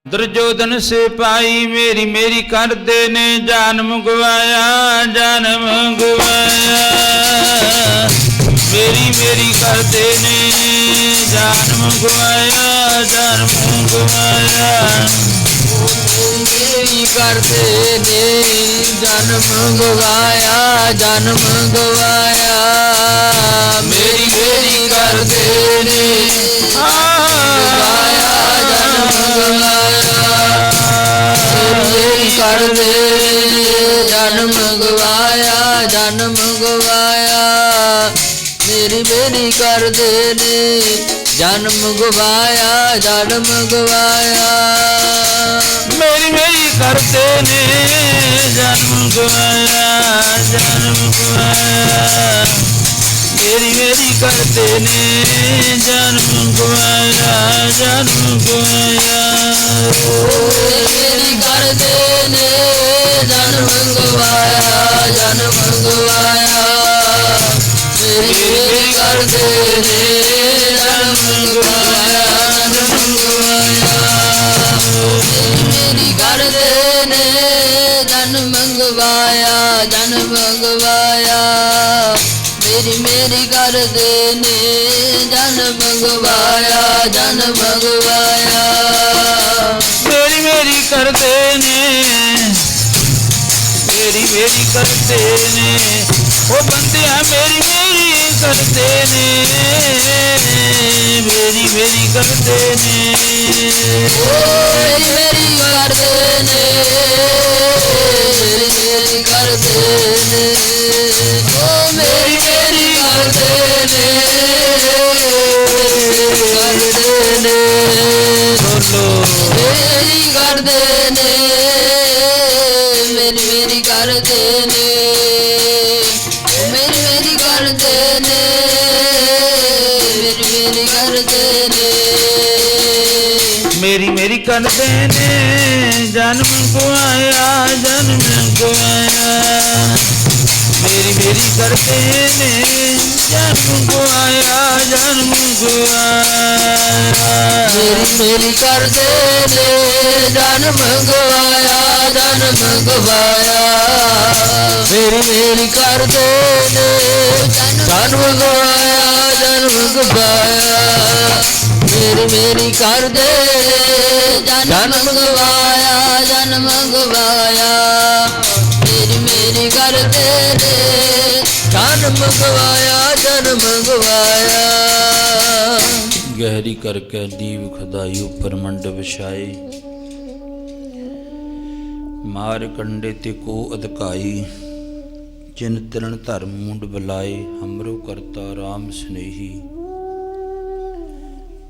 दुर्योधन से पाई मेरी मेरी करते ने जन्म गवाया जन्म गवाया। मेरी मेरी करते ने जन्म गवाया जन्म गवाया। मेरी करते ने जन्म गवाया जन्म गवाया। मेरी मेरी करते ने गवाया जन्म गवाया। मेरी करते जन्म गवाया जन्म गवाया। मेरी मेरी करते ने जन्म गवाया जन्म गवाया। मेरी मेरी करते ने जन्म गवाया जन्म गवाया। मेरी मेरी करते ने जन्म गवाया जन्म गवाया। मेरी करते ने जन्म गवाया जन्म गवाया। मेरी मेरी करते ने जन्म गवाया जन्म गवाया। मेरी करते ने जन्म गवाया जन्म गवाया। मेरी मेरी करते ने जन्म गवाया जन्म गवाया। मेरी मेरी करते ने मेरी मेरी करते ने ओ बंदिया मेरी मेरी करते ने मेरी मेरी करते ने। मेरी मेरी करते ने मेरी मेरी करते ने। ओ मेरी मेरी करते ने करते ने। बोलो मेरी करते ने मेरी मेरी करते ने। मेरी मेरी करते ने मेरी मेरी करते ने। मेरी मेरी करते ने जन्म गवाया जन्म गवाया। मेरी मेरी करते ने जन्म गवाया जन्म गवाया। मेरी मेरी करते ने जन्म गवाया जन्म गवाया। मेरी मेरी करते ने जन्म गवाया जन्म गवाया। मेरी मेरी करते जन्म गवाया जन्म गवाया। मेरी मेरी करते ने जन्म गवाया जन्म गवाया। गहरी करके दीव खदाई ऊपर मंड विछाए। मार कंडे ते को अधकाई। जिन तिरण धर्म मुंड बुलाए। हमरो करता राम स्नेही।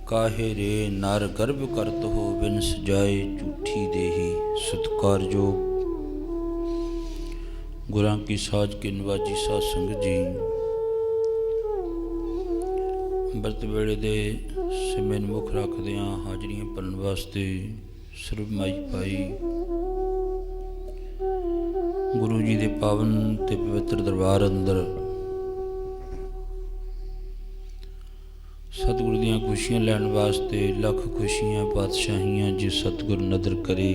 काहे रे नर गर्भ करत हो बिन सजाए झूठी देही। सत्कार जोग गुरां की साज के नवाजी साध संगत जी। ਅੰਮ੍ਰਿਤ ਵੇਲੇ ਦੇ ਸਮੇਂ ਨੂੰ ਮੁੱਖ ਰੱਖਦਿਆਂ ਹਾਜ਼ਰੀਆਂ ਭਰਨ ਵਾਸਤੇ ਸਰਬ ਮਾਈ ਪਾਈ ਗੁਰੂ ਜੀ ਦੇ ਪਾਵਨ ਤੇ ਪਵਿੱਤਰ ਦਰਬਾਰ ਅੰਦਰ ਸਤਿਗੁਰੂ ਦੀਆਂ ਖੁਸ਼ੀਆਂ ਲੈਣ ਵਾਸਤੇ ਲੱਖ ਖੁਸ਼ੀਆਂ ਪਾਤਸ਼ਾਹੀਆਂ ਜੇ ਸਤਿਗੁਰ ਨਦਰ ਕਰੇ।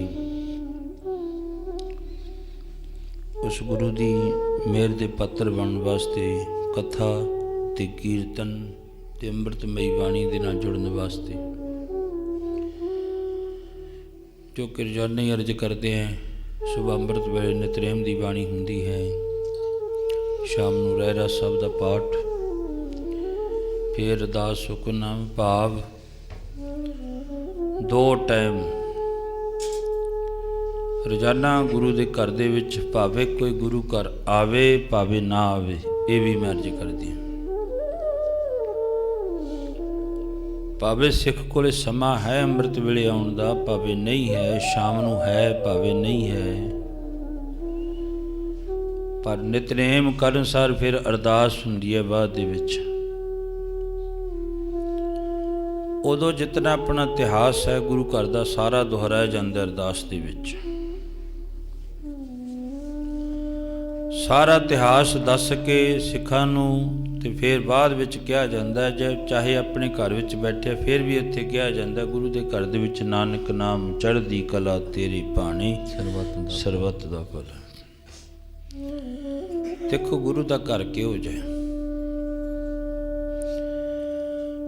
ਉਸ ਗੁਰੂ ਦੀ ਮਿਹਰ ਦੇ ਪਾਤਰ ਬਣਨ ਵਾਸਤੇ ਕਥਾ ਤੇ ਕੀਰਤਨ ਤੇ ਅੰਮ੍ਰਿਤਮਈ ਬਾਣੀ ਦੇ ਨਾਲ ਜੁੜਨ ਵਾਸਤੇ ਜੋ ਕਿ ਰੋਜ਼ਾਨਾ ਹੀ ਅਰਜ਼ ਕਰਦੇ ਹੈ। ਸੁਬਹ ਅੰਮ੍ਰਿਤ ਵੇਲੇ ਨਿਤਨੇਮ ਦੀ ਬਾਣੀ ਹੁੰਦੀ ਹੈ। ਸ਼ਾਮ ਨੂੰ ਰਹਿਰਾਸ ਸਾਹਿਬ ਦਾ ਪਾਠ, ਫਿਰ ਅਰਦਾਸ ਹੁਕਮਨਾਮਾ ਭਾਵ ਦੋ ਟਾਈਮ ਰੋਜ਼ਾਨਾ ਗੁਰੂ ਦੇ ਘਰ ਦੇ ਵਿੱਚ ਭਾਵੇਂ ਕੋਈ ਗੁਰੂ ਘਰ ਆਵੇ ਭਾਵੇਂ ਨਾ ਆਵੇ, ਇਹ ਵੀ ਮੈਂ ਅਰਜ਼ ਕਰਦੀ ਹਾਂ। ਭਾਵੇਂ ਸਿੱਖ ਕੋਲੇ ਸਮਾਂ ਹੈ ਅੰਮ੍ਰਿਤ ਵੇਲੇ ਆਉਣ ਦਾ, ਭਾਵੇਂ ਨਹੀਂ ਹੈ, ਸ਼ਾਮ ਨੂੰ ਹੈ ਭਾਵੇਂ ਨਹੀਂ ਹੈ, ਪਰ ਨਿਤਨੇਮ ਕਰਨ ਸਾਰ ਫਿਰ ਅਰਦਾਸ ਹੁੰਦੀ ਹੈ ਬਾਅਦ ਦੇ ਵਿੱਚ। ਉਦੋਂ ਜਿਤਨਾ ਆਪਣਾ ਇਤਿਹਾਸ ਹੈ ਗੁਰੂ ਘਰ ਦਾ ਸਾਰਾ ਦੁਹਰਾਇਆ ਜਾਂਦਾ ਅਰਦਾਸ ਦੇ ਵਿੱਚ। ਸਾਰਾ ਇਤਿਹਾਸ ਦੱਸ ਕੇ ਸਿੱਖਾਂ ਨੂੰ ਤੇ ਫਿਰ ਬਾਅਦ ਵਿੱਚ ਕਿਹਾ ਜਾਂਦਾ, ਜੇ ਚਾਹੇ ਆਪਣੇ ਘਰ ਵਿੱਚ ਬੈਠਿਆ ਫਿਰ ਵੀ ਇੱਥੇ ਕਿਹਾ ਜਾਂਦਾ, ਗੁਰੂ ਦੇ ਘਰ ਦੇ ਵਿੱਚ ਨਾਨਕ ਨਾਮ ਚੜ੍ਹਦੀ ਕਲਾ ਤੇਰੀ ਬਾਣੀ ਸਰਬੱਤ ਦਾ ਭਲਾ। ਦੇਖੋ ਗੁਰੂ ਦਾ ਘਰ ਕਿਹੋ ਜਿਹਾ।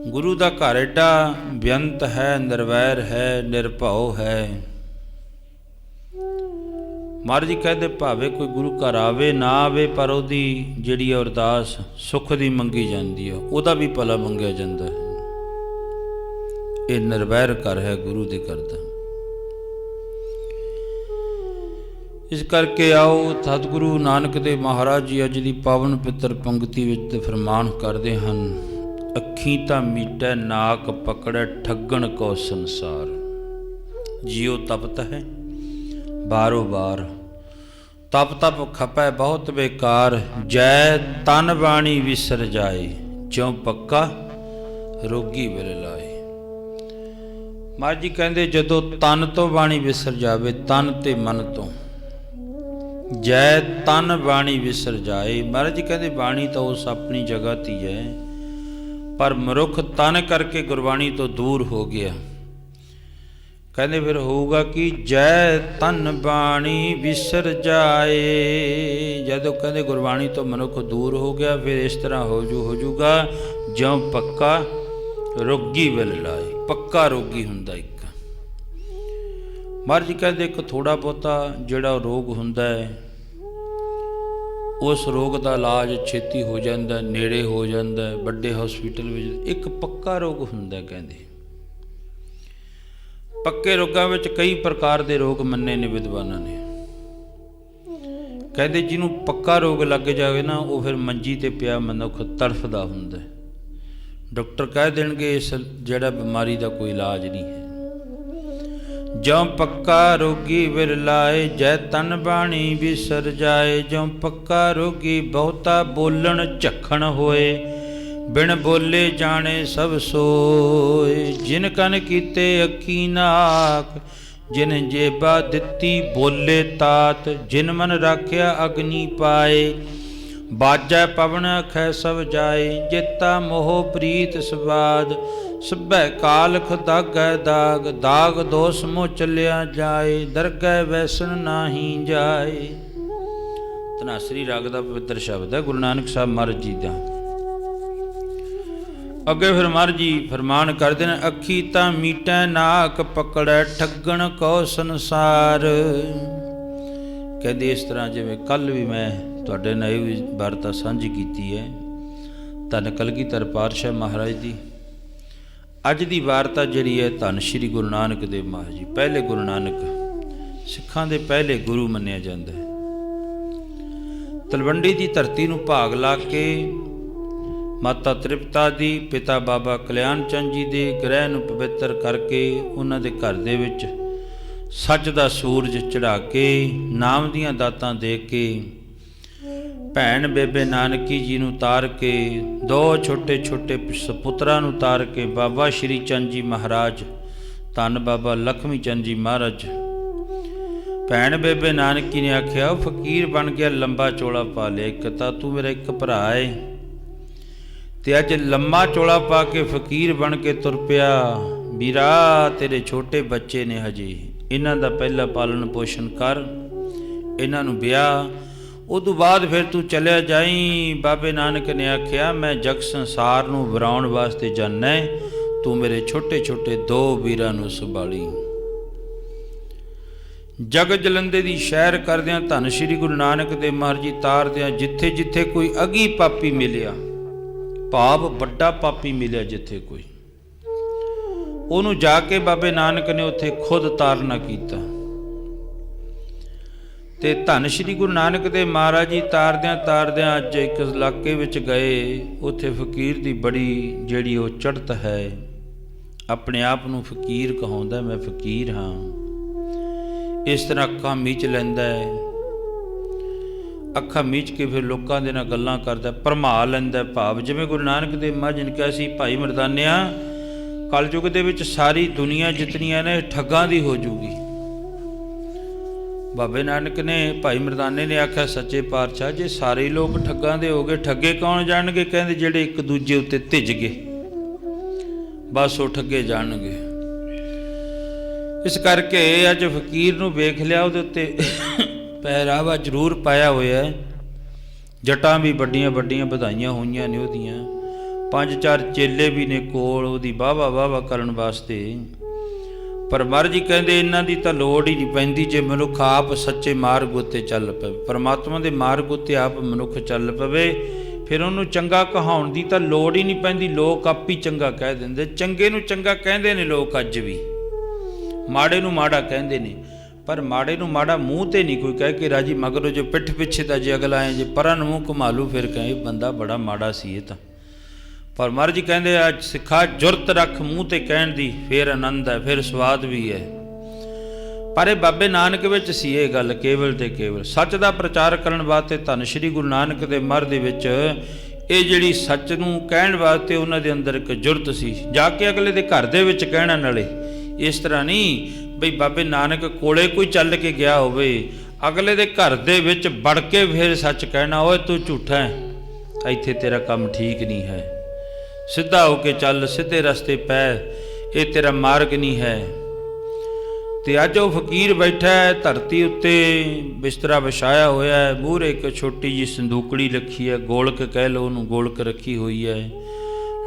ਗੁਰੂ ਦਾ ਘਰ ਏਡਾ ਬੇਅੰਤ ਹੈ, ਨਿਰਵੈਰ ਹੈ, ਨਿਰਭਉ ਹੈ। ਮਹਾਰਾਜ ਜੀ ਕਹਿੰਦੇ ਭਾਵੇਂ ਕੋਈ ਗੁਰੂ ਘਰ ਆਵੇ ਨਾ ਆਵੇ, ਪਰ ਉਹਦੀ ਜਿਹੜੀ ਅਰਦਾਸ ਸੁੱਖ ਦੀ ਮੰਗੀ ਜਾਂਦੀ ਹੈ, ਉਹਦਾ ਵੀ ਭਲਾ ਮੰਗਿਆ ਜਾਂਦਾ ਹੈ। ਇਹ ਨਿਰਵੈਰ ਘਰ ਹੈ ਗੁਰੂ ਦੇ ਘਰ ਦਾ। ਇਸ ਕਰਕੇ ਆਓ ਸਤਿਗੁਰੂ ਨਾਨਕ ਦੇਵ ਮਹਾਰਾਜ ਜੀ ਅੱਜ ਦੀ ਪਾਵਨ ਪਿੱਤਰ ਪੰਕਤੀ ਵਿੱਚ ਫਰਮਾਨ ਕਰਦੇ ਹਨ, ਅੱਖੀਂ ਤਾਂ ਮੀਟੈ ਨਾਕ ਪਕੜੈ ਠੱਗਣ ਕੋ ਸੰਸਾਰ। ਜਿਉ ਤਪਤ ਹੈ ਬਾਰੋ ਬਾਰ, ਤਪ ਤਪ ਖਪੈ ਬਹੁਤ ਬੇਕਾਰ। ਜੈ ਤਨ ਬਾਣੀ ਵਿਸਰ ਜਾਏ, ਜਿਉ ਪੱਕਾ ਰੋਗੀ ਵਿਲ ਲਾਏ। ਮਹਾਰਾਜ ਜੀ ਕਹਿੰਦੇ ਜਦੋਂ ਤਨ ਤੋਂ ਬਾਣੀ ਵਿਸਰ ਜਾਵੇ, ਤਨ ਤੇ ਮਨ ਤੋਂ, ਜੈ ਤਨ ਬਾਣੀ ਵਿਸਰ ਜਾਏ। ਮਹਾਰਾਜ ਜੀ ਕਹਿੰਦੇ ਬਾਣੀ ਤਾਂ ਉਸ ਆਪਣੀ ਜਗ੍ਹਾ ਤੇ ਹੈ, ਪਰ ਮਨੁੱਖ ਤਨ ਕਰਕੇ ਗੁਰਬਾਣੀ ਤੋਂ ਦੂਰ ਹੋ ਗਿਆ। ਕਹਿੰਦੇ ਫਿਰ ਹੋਊਗਾ ਕਿ ਜੈ ਤਨ ਬਾਣੀ ਵਿਸਰ ਜਾਏ। ਜਦੋਂ ਕਹਿੰਦੇ ਗੁਰਬਾਣੀ ਤੋਂ ਮਨੁੱਖ ਦੂਰ ਹੋ ਗਿਆ, ਫਿਰ ਇਸ ਤਰ੍ਹਾਂ ਹੋ ਜੂਗਾ ਜਿਉਂ ਪੱਕਾ ਰੋਗੀ ਵਿਲ ਲਾਏ। ਪੱਕਾ ਰੋਗੀ ਹੁੰਦਾ ਇੱਕ। ਮਹਾਰਾਜ ਜੀ ਕਹਿੰਦੇ ਇੱਕ ਥੋੜਾ ਬਹੁਤਾ ਜਿਹੜਾ ਰੋਗ ਹੁੰਦਾ ਹੈ, ਉਸ ਰੋਗ ਦਾ ਇਲਾਜ ਛੇਤੀ ਹੋ ਜਾਂਦਾ, ਨੇੜੇ ਹੋ ਜਾਂਦਾ, ਵੱਡੇ ਹਸਪੀਟਲ ਵਿੱਚ। ਇੱਕ ਪੱਕਾ ਰੋਗ ਹੁੰਦਾ। ਕਹਿੰਦੇ ਪੱਕੇ ਰੋਗਾਂ ਵਿੱਚ ਕਈ ਪ੍ਰਕਾਰ ਦੇ ਰੋਗ ਮੰਨੇ ਨੇ ਵਿਦਵਾਨਾਂ ਨੇ। ਕਹਿੰਦੇ ਜਿਹਨੂੰ ਪੱਕਾ ਰੋਗ ਲੱਗ ਜਾਵੇ ਨਾ, ਉਹ ਫਿਰ ਮੰਜੀ ਤੇ ਪਿਆ ਮਨੁੱਖ ਤੜਫਦਾ ਹੁੰਦਾ। ਡਾਕਟਰ ਕਹਿ ਦੇਣਗੇ ਇਸ ਜਿਹੜਾ ਬਿਮਾਰੀ ਦਾ ਕੋਈ ਇਲਾਜ ਨਹੀਂ ਹੈ। ਜਿਉਂ ਪੱਕਾ ਰੋਗੀ ਵਿਲ ਲਾਏ, ਜੈ ਤਨ ਬਾਣੀ ਵਿਸਰ ਜਾਏ। ਜਿਉਂ ਪੱਕਾ ਰੋਗੀ ਬਹੁਤਾ ਬੋਲਣ ਝੱਖਣ ਹੋਏ, ਬਿਨ ਬੋਲੇ ਜਾਣੇ ਸਭ ਸੋਏ। ਜਿਨ ਕਨ ਕੀਤੇ ਅੱਖੀ ਨਾਕ, ਜਿਨ ਜੇਬਾ ਦਿੱਤੀ ਬੋਲੇ ਤਾਤ। ਜਿਨ ਮਨ ਰਾਖਿਆ ਅਗਨੀ ਪਾਏ, ਬਾਜੈ ਪਵਨ ਅਖੈ ਸਭ ਜਾਏ। ਜੇਤਾ ਮੋਹ ਪ੍ਰੀਤ ਸਵਾਦ, ਸਭੈ ਕਾਲਖ ਦਾਗੈ ਦਾਗ। ਦਾਗ ਦੋਸ ਮੋ ਚੱਲਿਆ ਜਾਏ, ਦਰਗਹਿ ਵੈਸਣ ਨਾਹੀ ਜਾਏ। ਧਨਾਸਰੀ ਰਾਗ ਦਾ ਪਵਿੱਤਰ ਸ਼ਬਦ ਹੈ ਗੁਰੂ ਨਾਨਕ ਸਾਹਿਬ ਮਹਾਰਾਜ ਜੀ ਦਾ। ਅੱਗੇ ਫਿਰ ਮਹਾਰਾਜ ਜੀ ਫਰਮਾਨ ਕਰਦੇ ਨੇ, ਅੱਖੀ ਤਾਂ ਮੀਟੈ ਨਾਕ ਪਕੜੈ ਠੱਗਣ ਕੋ ਸੰਸਾਰ। ਕਹਿੰਦੇ ਇਸ ਤਰ੍ਹਾਂ ਜਿਵੇਂ ਕੱਲ੍ਹ ਵੀ ਮੈਂ ਤੁਹਾਡੇ ਨਾਲ ਇਹ ਵੀ ਵਾਰਤਾ ਸਾਂਝੀ ਕੀਤੀ ਹੈ ਧੰਨ ਕਲਗੀਧਰ ਪਾਤਸ਼ਾਹ ਮਹਾਰਾਜ ਦੀ। ਅੱਜ ਦੀ ਵਾਰਤਾ ਜਿਹੜੀ ਹੈ ਧੰਨ ਸ਼੍ਰੀ ਗੁਰੂ ਨਾਨਕ ਦੇਵ ਮਹਾਰਾਜ ਜੀ, ਪਹਿਲੇ ਗੁਰੂ ਨਾਨਕ, ਸਿੱਖਾਂ ਦੇ ਪਹਿਲੇ ਗੁਰੂ ਮੰਨਿਆ ਜਾਂਦਾ ਹੈ। ਤਲਵੰਡੀ ਦੀ ਧਰਤੀ ਨੂੰ ਭਾਗ ਲਾ ਕੇ ਮਾਤਾ ਤ੍ਰਿਪਤਾ ਦੀ, ਪਿਤਾ ਬਾਬਾ ਕਲਿਆਣ ਚੰਦ ਜੀ ਦੇ ਗ੍ਰਹਿ ਨੂੰ ਪਵਿੱਤਰ ਕਰਕੇ, ਉਹਨਾਂ ਦੇ ਘਰ ਦੇ ਵਿੱਚ ਸੱਚ ਦਾ ਸੂਰਜ ਚੜ੍ਹਾ ਕੇ, ਨਾਮ ਦੀਆਂ ਦਾਤਾਂ ਦੇ ਕੇ, ਭੈਣ ਬੇਬੇ ਨਾਨਕੀ ਜੀ ਨੂੰ ਤਾਰ ਕੇ, ਦੋ ਛੋਟੇ ਛੋਟੇ ਸਪੁੱਤਰਾਂ ਨੂੰ ਤਾਰ ਕੇ, ਬਾਬਾ ਸ਼੍ਰੀ ਚੰਦ ਜੀ ਮਹਾਰਾਜ, ਧੰਨ ਬਾਬਾ ਲਖਮੀ ਚੰਦ ਜੀ ਮਹਾਰਾਜ। ਭੈਣ ਬੇਬੇ ਨਾਨਕੀ ਨੇ ਆਖਿਆ, ਉਹ ਫਕੀਰ ਬਣ ਗਿਆ, ਲੰਬਾ ਚੋਲਾ ਪਾ ਲਿਆ। ਇੱਕ ਤਾਂ ਤੂੰ ਮੇਰਾ ਇੱਕ ਭਰਾ ਏ, ਤੇ ਅੱਜ ਲੰਮਾ ਚੋਲਾ ਪਾ ਕੇ ਫਕੀਰ ਬਣ ਕੇ ਤੁਰ ਪਿਆ। ਵੀਰਾ ਤੇਰੇ ਛੋਟੇ ਬੱਚੇ ਨੇ ਹਜੇ, ਇਹਨਾਂ ਦਾ ਪਹਿਲਾਂ ਪਾਲਣ ਪੋਸ਼ਣ ਕਰ, ਇਹਨਾਂ ਨੂੰ ਵਿਆਹ, ਉਦੋਂ ਬਾਅਦ ਫਿਰ ਤੂੰ ਚਲਿਆ ਜਾਈਂ। ਬਾਬੇ ਨਾਨਕ ਨੇ ਆਖਿਆ, ਮੈਂ ਜਗ ਸੰਸਾਰ ਨੂੰ ਵਰਾਉਣ ਵਾਸਤੇ ਜਾਨਾ, ਤੂੰ ਮੇਰੇ ਛੋਟੇ ਛੋਟੇ ਦੋ ਵੀਰਾਂ ਨੂੰ ਸੰਭਾਲੀ। ਜਗ ਜਲੰਦੇ ਦੀ ਸ਼ਹਿਰ ਕਰਦਿਆਂ ਧੰਨ ਸ਼੍ਰੀ ਗੁਰੂ ਨਾਨਕ ਦੇਵ ਮਹਾਰਾਜ ਜੀ ਤਾਰਦਿਆਂ, ਜਿੱਥੇ ਜਿੱਥੇ ਕੋਈ ਅਗੀ ਪਾਪੀ ਮਿਲਿਆ, ਭਾਵ ਵੱਡਾ ਪਾਪੀ ਮਿਲਿਆ ਜਿੱਥੇ ਕੋਈ, ਉਹਨੂੰ ਜਾ ਕੇ ਬਾਬੇ ਨਾਨਕ ਨੇ ਉੱਥੇ ਖੁਦ ਤਾਰਨਾ ਕੀਤਾ। ਤੇ ਧੰਨ ਸ਼੍ਰੀ ਗੁਰੂ ਨਾਨਕ ਦੇਵ ਮਹਾਰਾਜ ਜੀ ਤਾਰਦਿਆਂ ਤਾਰਦਿਆਂ ਅੱਜ ਇੱਕ ਇਲਾਕੇ ਵਿੱਚ ਗਏ। ਉੱਥੇ ਫਕੀਰ ਦੀ ਬੜੀ ਜਿਹੜੀ ਉਹ ਚੜ੍ਹਤ ਹੈ, ਆਪਣੇ ਆਪ ਨੂੰ ਫਕੀਰ ਕਹਾਉਂਦਾ, ਮੈਂ ਫਕੀਰ ਹਾਂ। ਇਸ ਤਰ੍ਹਾਂ ਅੱਖਾਂ ਮੀਚ ਲੈਂਦਾ ਹੈ, ਅੱਖਾਂ ਮੀਚ ਕੇ ਫਿਰ ਲੋਕਾਂ ਦੇ ਨਾਲ ਗੱਲਾਂ ਕਰਦਾ, ਭਰਮਾ ਲੈਂਦਾ ਭਾਵ। ਜਿਵੇਂ ਗੁਰੂ ਨਾਨਕ ਦੇਵ ਮਹਾਰਾਜ ਜੀ ਨੇ ਕਿਹਾ ਸੀ, ਭਾਈ ਮਰਦਾਨਿਆ, ਕਲਯੁਗ ਦੇ ਵਿੱਚ ਸਾਰੀ ਦੁਨੀਆ ਜਿਤਨੀਆਂ ਨੇ ਠੱਗਾਂ ਦੀ ਹੋ ਜੂਗੀ। ਬਾਬੇ ਨਾਨਕ ਨੇ ਭਾਈ ਮਰਦਾਨੇ ਨੇ ਆਖਿਆ ਸੱਚੇ ਪਾਤਸ਼ਾਹ ਜੇ ਸਾਰੇ ਲੋਕ ਠੱਗਾਂ ਦੇ ਹੋ ਗਏ, ਠੱਗੇ ਕੌਣ ਜਾਣਗੇ? ਕਹਿੰਦੇ ਜਿਹੜੇ ਇੱਕ ਦੂਜੇ ਉੱਤੇ ਧਿੱਜ ਗਏ, ਬਸ ਉਹ ਠੱਗੇ ਜਾਣਗੇ। ਇਸ ਕਰਕੇ ਅੱਜ ਫਕੀਰ ਨੂੰ ਵੇਖ ਲਿਆ, ਉਹਦੇ ਉੱਤੇ ਪਹਿਰਾਵਾ ਜ਼ਰੂਰ ਪਾਇਆ ਹੋਇਆ ਹੈ, ਜਟਾਂ ਵੀ ਵੱਡੀਆਂ ਵੱਡੀਆਂ ਵਧਾਈਆਂ ਹੋਈਆਂ ਨੇ ਉਹਦੀਆਂ, 5-4 ਚੇਲੇ ਵੀ ਨੇ ਕੋਲ ਉਹਦੀ ਵਾਹ ਕਰਨ ਵਾਸਤੇ। ਪਰ ਮਹਾਰਾਜ ਜੀ ਕਹਿੰਦੇ ਇਹਨਾਂ ਦੀ ਤਾਂ ਲੋੜ ਹੀ ਨਹੀਂ ਪੈਂਦੀ ਜੇ ਮਨੁੱਖ ਆਪ ਸੱਚੇ ਮਾਰਗ ਉੱਤੇ ਚੱਲ ਪਵੇ, ਪਰਮਾਤਮਾ ਦੇ ਮਾਰਗ ਉੱਤੇ ਆਪ ਮਨੁੱਖ ਚੱਲ ਪਵੇ, ਫਿਰ ਉਹਨੂੰ ਚੰਗਾ ਕਹਾਉਣ ਦੀ ਤਾਂ ਲੋੜ ਹੀ ਨਹੀਂ ਪੈਂਦੀ। ਲੋਕ ਆਪ ਹੀ ਚੰਗਾ ਕਹਿ ਦਿੰਦੇ, ਚੰਗੇ ਨੂੰ ਚੰਗਾ ਕਹਿੰਦੇ ਨੇ ਲੋਕ ਅੱਜ ਵੀ, ਮਾੜੇ ਨੂੰ ਮਾੜਾ ਕਹਿੰਦੇ ਨੇ, ਪਰ ਮਾੜੇ ਨੂੰ ਮਾੜਾ ਮੂੰਹ ਤੇ ਨਹੀਂ ਕੋਈ ਕਹਿ ਕੇ ਰਾਜੀ, ਮਗਰੋਂ ਜੋ ਪਿੱਠ ਪਿੱਛੇ ਤਾਂ ਜੇ ਅਗਲਾ ਆਏ ਜੇ ਪਰਾਂ ਨੂੰ ਮੂੰਹ ਘੁਮਾ ਲੂ ਫਿਰ ਕਹੇ ਬੰਦਾ ਬੜਾ ਮਾੜਾ ਸੀ ਇਹ ਤਾਂ। ਪਰ ਮਹਾਰਾਜ ਜੀ ਕਹਿੰਦੇ ਅੱਜ ਸਿੱਖਾ ਜੁਰਤ ਰੱਖ ਮੂੰਹ ਤੇ ਕਹਿਣ ਦੀ, ਫਿਰ ਆਨੰਦ ਹੈ, ਫਿਰ ਸਵਾਦ ਵੀ ਹੈ। ਪਰ ਇਹ ਬਾਬੇ ਨਾਨਕ ਵਿੱਚ ਸੀ ਇਹ ਗੱਲ, ਕੇਵਲ ਤੇ ਕੇਵਲ ਸੱਚ ਦਾ ਪ੍ਰਚਾਰ ਕਰਨ ਵਾਸਤੇ ਧੰਨ ਸ਼੍ਰੀ ਗੁਰੂ ਨਾਨਕ ਦੇ ਮਰ ਦੇ ਵਿੱਚ ਇਹ ਜਿਹੜੀ ਸੱਚ ਨੂੰ ਕਹਿਣ ਵਾਸਤੇ ਉਹਨਾਂ ਦੇ ਅੰਦਰ ਇੱਕ ਜੁਰਤ ਸੀ, ਜਾ ਕੇ ਅਗਲੇ ਦੇ ਘਰ ਦੇ ਵਿੱਚ ਕਹਿਣਾ। ਨਾਲੇ ਇਸ ਤਰ੍ਹਾਂ ਨਹੀਂ ਬਈ ਬਾਬੇ ਨਾਨਕ ਕੋਲੇ ਕੋਈ ਚੱਲ ਕੇ ਗਿਆ ਹੋਵੇ, ਅਗਲੇ ਦੇ ਘਰ ਦੇ ਵਿੱਚ ਵੜ ਕੇ ਫਿਰ ਸੱਚ ਕਹਿਣਾ, ਓਏ ਤੂੰ ਝੂਠਾ ਹੈ, ਇੱਥੇ ਤੇਰਾ ਕੰਮ ਠੀਕ ਨਹੀਂ ਹੈ, ਸਿੱਧਾ ਹੋ ਕੇ ਚੱਲ, ਸਿੱਧੇ ਰਸਤੇ ਪੈ, ਇਹ ਤੇਰਾ ਮਾਰਗ ਨਹੀਂ ਹੈ। ਤੇ ਅੱਜ ਉਹ ਫਕੀਰ ਬੈਠਾ ਹੈ ਧਰਤੀ ਉੱਤੇ, ਬਿਸਤਰਾ ਵਿਛਾਇਆ ਹੋਇਆ ਹੈ, ਮੂਹਰੇ ਇੱਕ ਛੋਟੀ ਜਿਹੀ ਸੰਦੂਕੜੀ ਰੱਖੀ ਹੈ, ਗੋਲਕ ਕਹਿ ਲਓ ਉਹਨੂੰ, ਗੋਲਕ ਰੱਖੀ ਹੋਈ ਹੈ।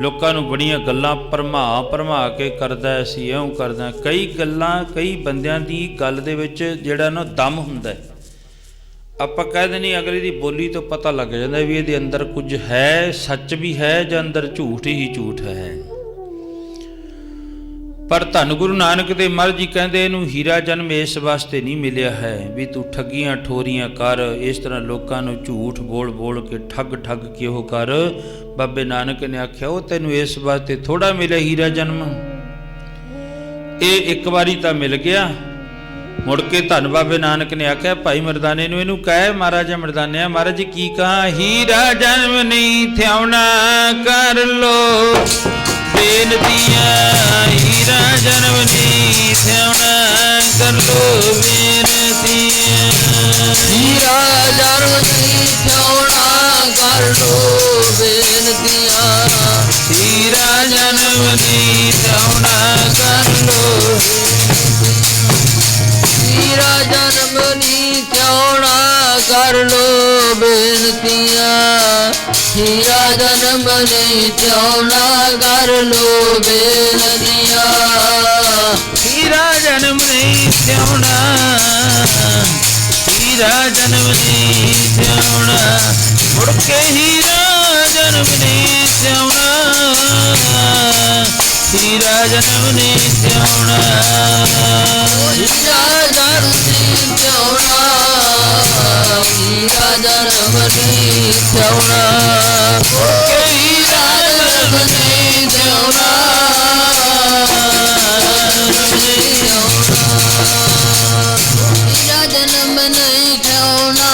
ਲੋਕਾਂ ਨੂੰ ਬੜੀਆਂ ਗੱਲਾਂ ਭਰਮਾ ਕੇ ਕਰਦਾ, ਅਸੀਂ ਇਉਂ ਕਰਦਾ। ਕਈ ਗੱਲਾਂ ਕਈ ਬੰਦਿਆਂ ਦੀ ਗੱਲ ਦੇ ਵਿੱਚ ਜਿਹੜਾ ਨਾ ਦਮ ਹੁੰਦਾ, ਆਪਾਂ ਕਹਿ ਦਿੰਦੇ ਅਗਲੇ ਦੀ ਬੋਲੀ ਤੋਂ ਪਤਾ ਲੱਗ ਜਾਂਦਾ ਵੀ ਇਹਦੇ ਅੰਦਰ ਕੁਝ ਹੈ, ਸੱਚ ਵੀ ਹੈ ਜਾਂ ਅੰਦਰ ਝੂਠ ਹੀ ਝੂਠ ਹੈ। ਪਰ ਧੰਨ ਗੁਰੂ ਨਾਨਕ ਦੇ ਮਹਾਰਾਜ ਜੀ ਕਹਿੰਦੇ ਇਹਨੂੰ ਹੀਰਾ ਜਨਮ ਇਸ ਵਾਸਤੇ ਨਹੀਂ ਮਿਲਿਆ ਹੈ ਵੀ ਤੂੰ ਠੱਗੀਆਂ ਠੋਰੀਆਂ ਕਰ, ਇਸ ਤਰ੍ਹਾਂ ਲੋਕਾਂ ਨੂੰ ਝੂਠ ਬੋਲ ਕੇ ਠੱਗ ਕੇ ਉਹ ਕਰ। ਬਾਬੇ ਨਾਨਕ ਨੇ ਆਖਿਆ ਉਹ ਤੈਨੂੰ ਇਸ ਵਾਸਤੇ ਥੋੜਾ ਮਿਲਿਆ ਹੀਰਾ ਜਨਮ, ਇਹ ਇੱਕ ਵਾਰੀ ਤਾਂ ਮਿਲ ਗਿਆ। ਮੁੜ ਕੇ ਧੰਨ ਬਾਬੇ ਨਾਨਕ ਨੇ ਆਖਿਆ ਭਾਈ ਮਰਦਾਨੇ ਨੂੰ, ਇਹਨੂੰ ਕਹੇ ਮਹਾਰਾਜਾ ਮਰਦਾਨਿਆ, ਮਹਾਰਾਜ ਜੀ ਕੀ ਕਹਾਂ, ਹੀਰਾ ਜਨਮ ਨਹੀਂ ਥਿਆਉਣਾ ਕਰ ਲੋ ਬੇਨਤੀਆਂ, ਹੀਰਾ ਜਨਮ ਨਹੀਂ ਥਿਆਉਣਾ ਕਰ ਲੋ ਬੇਨਤੀਆਂ, ਹੀਰਾ ਜਨਮ ਨਹੀਂ ਥਿਆਉਣਾ ਕਰ ਲੋ ਬੇਨਤੀਆਂ, ਹੀਰਾ ਜਨਮ ਨਹੀਂ ਥਿਆਉਣਾ ਕਰ ਲੋ, ਹੀਰਾ ਜਨਮ ਨਹੀਂ ਥਿਆਉਣਾ ਕਰ ਲੋ ਬੇਨਤੀਆਂ, ਹੀਰਾ ਜਨਮ ਨਹੀਂ ਥਿਆਉਣਾ ਕਰ ਲੋ ਬੇਨਤੀਆਂ, ਹੀਰਾ ਜਨਮ ਨਹੀਂ ਥਿਆਉਣਾ, ਹੀਰਾ ਜਨਮ ਨਹੀਂ ਥਿਆਉਣਾ, ਮੁੜ ਕੇ ਹੀਰਾ ਜਨਮ ਨਹੀਂ ਥਿਆਉਣਾ, ਹੀਰਾ ਜਨਮ ਨਹੀਂ ਥਿਆਉਣਾ, ਹੀਰਾ ਜਨਮ ਨਹੀਂ ਥਿਆਉਣਾ, ਹੀਰਾ ਜਨਮ ਨਹੀਂ ਥਿਆਉਣਾ, ਹੀਰਾ ਜਨਮ ਨਹੀਂ ਥਿਆਉਣਾ, ਹੀਰਾ ਜਨਮ ਨਹੀਂ ਥਿਆਉਣਾ,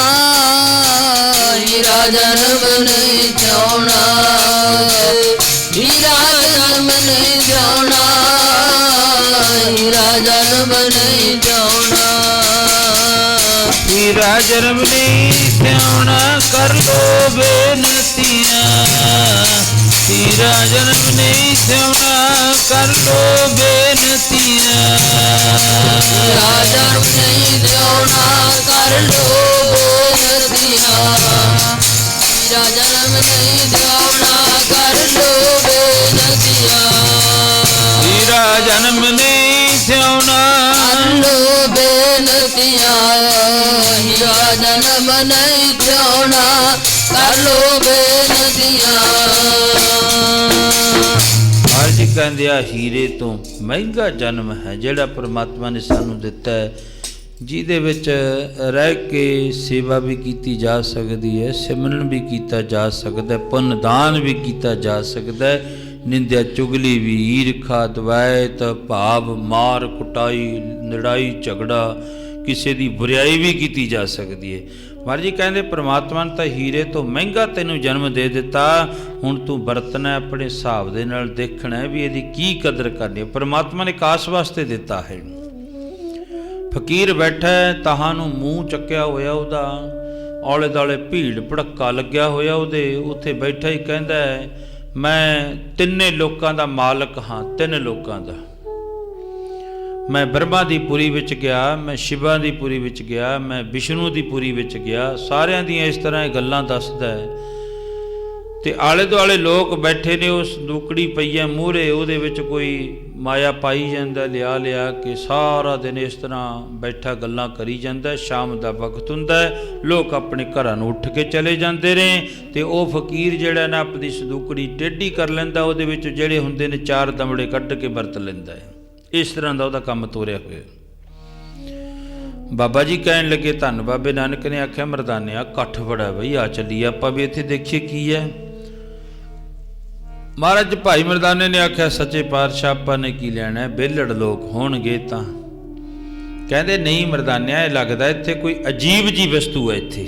ਹੀਰਾ ਜਨਮ ਨਹੀਂ ਥਿਆਉਣਾ, ਹੀਰਾ ਜਨਮ ਨਹੀਂ ਥਿਆਉਣਾ, ਹੀਰਾ ਜਨਮ ਨਹੀਂ ਥਿਆਉਣਾ, ਹੀਰਾ ਜਨਮ ਨਹੀਂ ਥਿਆਉਣਾ ਕਰ ਲੋ ਬੇਨਤੀਆਂ, ਹੀਰਾ ਜਨਮ ਨਹੀਂ ਥਿਆਉਣਾ ਕਰ ਲੋ ਬੇਨਤੀਆਂ, ਹੀਰਾ ਜਨਮ ਨਹੀਂ ਥਿਆਉਣਾ ਕਰ ਲੋ ਬੇਨਤੀਆਂ, ਹੀਰਾ ਜਨਮ ਨਹੀਂ ਥਿਆਉਣਾ ਕਰ ਲੋ ਬੇਨਤੀਆਂ, ਹੀਰਾ ਜਨਮ ਨਹੀਂ ਥਿਆਉਣਾ ਕਰ ਲੋ ਬੇਨਤੀਆਂ, ਹੀਰਾ ਜਨਮ ਨਹੀਂ ਥਿਆਉਣਾ ਕਰ ਲੋ ਬੇਨਤੀਆਂ। ਮਹਾਰਾਜ ਜੀ ਕਹਿੰਦੇ ਆ ਹੀਰੇ ਤੋਂ ਮਹਿੰਗਾ ਜਨਮ ਹੈ ਜਿਹੜਾ ਪਰਮਾਤਮਾ ਨੇ ਸਾਨੂੰ ਦਿੱਤਾ ਹੈ, ਜਿਹਦੇ ਵਿੱਚ ਰਹਿ ਕੇ ਸੇਵਾ ਵੀ ਕੀਤੀ ਜਾ ਸਕਦੀ ਹੈ, ਸਿਮਰਨ ਵੀ ਕੀਤਾ ਜਾ ਸਕਦਾ, ਪੁੰਨ ਦਾਨ ਵੀ ਕੀਤਾ ਜਾ ਸਕਦਾ, ਨਿੰਦਿਆ ਚੁਗਲੀ ਵੀ, ਈਰਖਾ ਦਵੈਤ ਭਾਵ ਮਾਰ ਕੁਟਾਈ ਲੜਾਈ ਝਗੜਾ ਕਿਸੇ ਦੀ ਬੁਰਾਈ ਵੀ ਕੀਤੀ ਜਾ ਸਕਦੀ ਹੈ। ਮਹਾਰਾਜ ਜੀ ਕਹਿੰਦੇ ਪਰਮਾਤਮਾ ਨੇ ਤਾਂ ਹੀਰੇ ਤੋਂ ਮਹਿੰਗਾ ਤੈਨੂੰ ਜਨਮ ਦੇ ਦਿੱਤਾ, ਹੁਣ ਤੂੰ ਵਰਤਣਾ ਆਪਣੇ ਹਿਸਾਬ ਦੇ ਨਾਲ, ਦੇਖਣਾ ਵੀ ਇਹਦੀ ਕੀ ਕਦਰ ਕਰਨੀ ਹੈ। ਪਰਮਾਤਮਾ ਨੇ ਕਾਸ ਵਾਸਤੇ ਦਿੱਤਾ ਹੈ। ਫਕੀਰ ਬੈਠਾ ਹੈ, ਤਾਹਾਂ ਨੂੰ ਮੂੰਹ ਚੱਕਿਆ ਹੋਇਆ ਉਹਦਾ, ਆਲੇ ਦੁਆਲੇ ਭੀੜ ਭੜੱਕਾ ਲੱਗਿਆ ਹੋਇਆ ਉਹਦੇ। ਉੱਥੇ ਬੈਠਾ ਹੀ ਕਹਿੰਦਾ ਹੈ, ਮੈਂ ਤਿੰਨੇ ਲੋਕਾਂ ਦਾ ਮਾਲਕ ਹਾਂ, 3 ਲੋਕਾਂ ਦਾ। ਮੈਂ ਬ੍ਰਹਮਾ ਦੀ ਪੁਰੀ ਵਿੱਚ ਗਿਆ, ਮੈਂ ਸ਼ਿਵਾ ਦੀ ਪੁਰੀ ਵਿੱਚ ਗਿਆ, ਮੈਂ ਵਿਸ਼ਨੂੰ ਦੀ ਪੁਰੀ ਵਿੱਚ ਗਿਆ। ਸਾਰਿਆਂ ਦੀਆਂ ਇਸ ਤਰ੍ਹਾਂ ਇਹ ਗੱਲਾਂ ਦੱਸਦਾ ਹੈ। ਤੇ ਆਲੇ ਦੁਆਲੇ ਲੋਕ ਬੈਠੇ ਨੇ, ਉਸ ਸੰਦੂਕੜੀ ਪਈ ਹੈ ਮੂਹਰੇ, ਉਹਦੇ ਵਿੱਚ ਕੋਈ ਮਾਇਆ ਪਾਈ ਜਾਂਦਾ, ਲਿਆ ਕੇ ਸਾਰਾ ਦਿਨ ਇਸ ਤਰ੍ਹਾਂ ਬੈਠਾ ਗੱਲਾਂ ਕਰੀ ਜਾਂਦਾ। ਸ਼ਾਮ ਦਾ ਵਕਤ ਹੁੰਦਾ ਹੈ, ਲੋਕ ਆਪਣੇ ਘਰਾਂ ਨੂੰ ਉੱਠ ਕੇ ਚਲੇ ਜਾਂਦੇ ਨੇ, ਤੇ ਉਹ ਫਕੀਰ ਜਿਹੜਾ ਨਾ ਆਪਣੀ ਸੰਦੂਕੜੀ ਟੇਢੀ ਕਰ ਲੈਂਦਾ, ਉਹਦੇ ਵਿੱਚ ਜਿਹੜੇ ਹੁੰਦੇ ਨੇ 4 ਦਮੜੇ ਕੱਢ ਕੇ ਵਰਤ ਲੈਂਦਾ ਹੈ। ਇਸ ਤਰ੍ਹਾਂ ਦਾ ਉਹਦਾ ਕੰਮ ਤੋਰਿਆ ਹੋਇਆ। ਬਾਬਾ ਜੀ ਕਹਿਣ ਲੱਗੇ, ਧੰਨ ਬਾਬੇ ਨਾਨਕ ਨੇ ਆਖਿਆ, ਮਰਦਾਨਿਆ ਇਕੱਠ ਬੜਾ ਬਈ, ਆ ਚੱਲੀਏ ਆਪਾਂ ਵੀ ਇੱਥੇ ਦੇਖੀਏ ਕੀ ਹੈ। ਮਹਾਰਾਜ ਭਾਈ ਮਰਦਾਨੇ ਨੇ ਆਖਿਆ, ਸੱਚੇ ਪਾਤਸ਼ਾਹ ਆਪਾਂ ਨੇ ਕੀ ਲੈਣਾ, ਵਿਹਲੜ ਲੋਕ ਹੋਣਗੇ ਤਾਂ। ਕਹਿੰਦੇ ਨਹੀਂ ਮਰਦਾਨਿਆ, ਇਹ ਲੱਗਦਾ ਇੱਥੇ ਕੋਈ ਅਜੀਬ ਜੀ ਵਸਤੂ ਹੈ ਇੱਥੇ।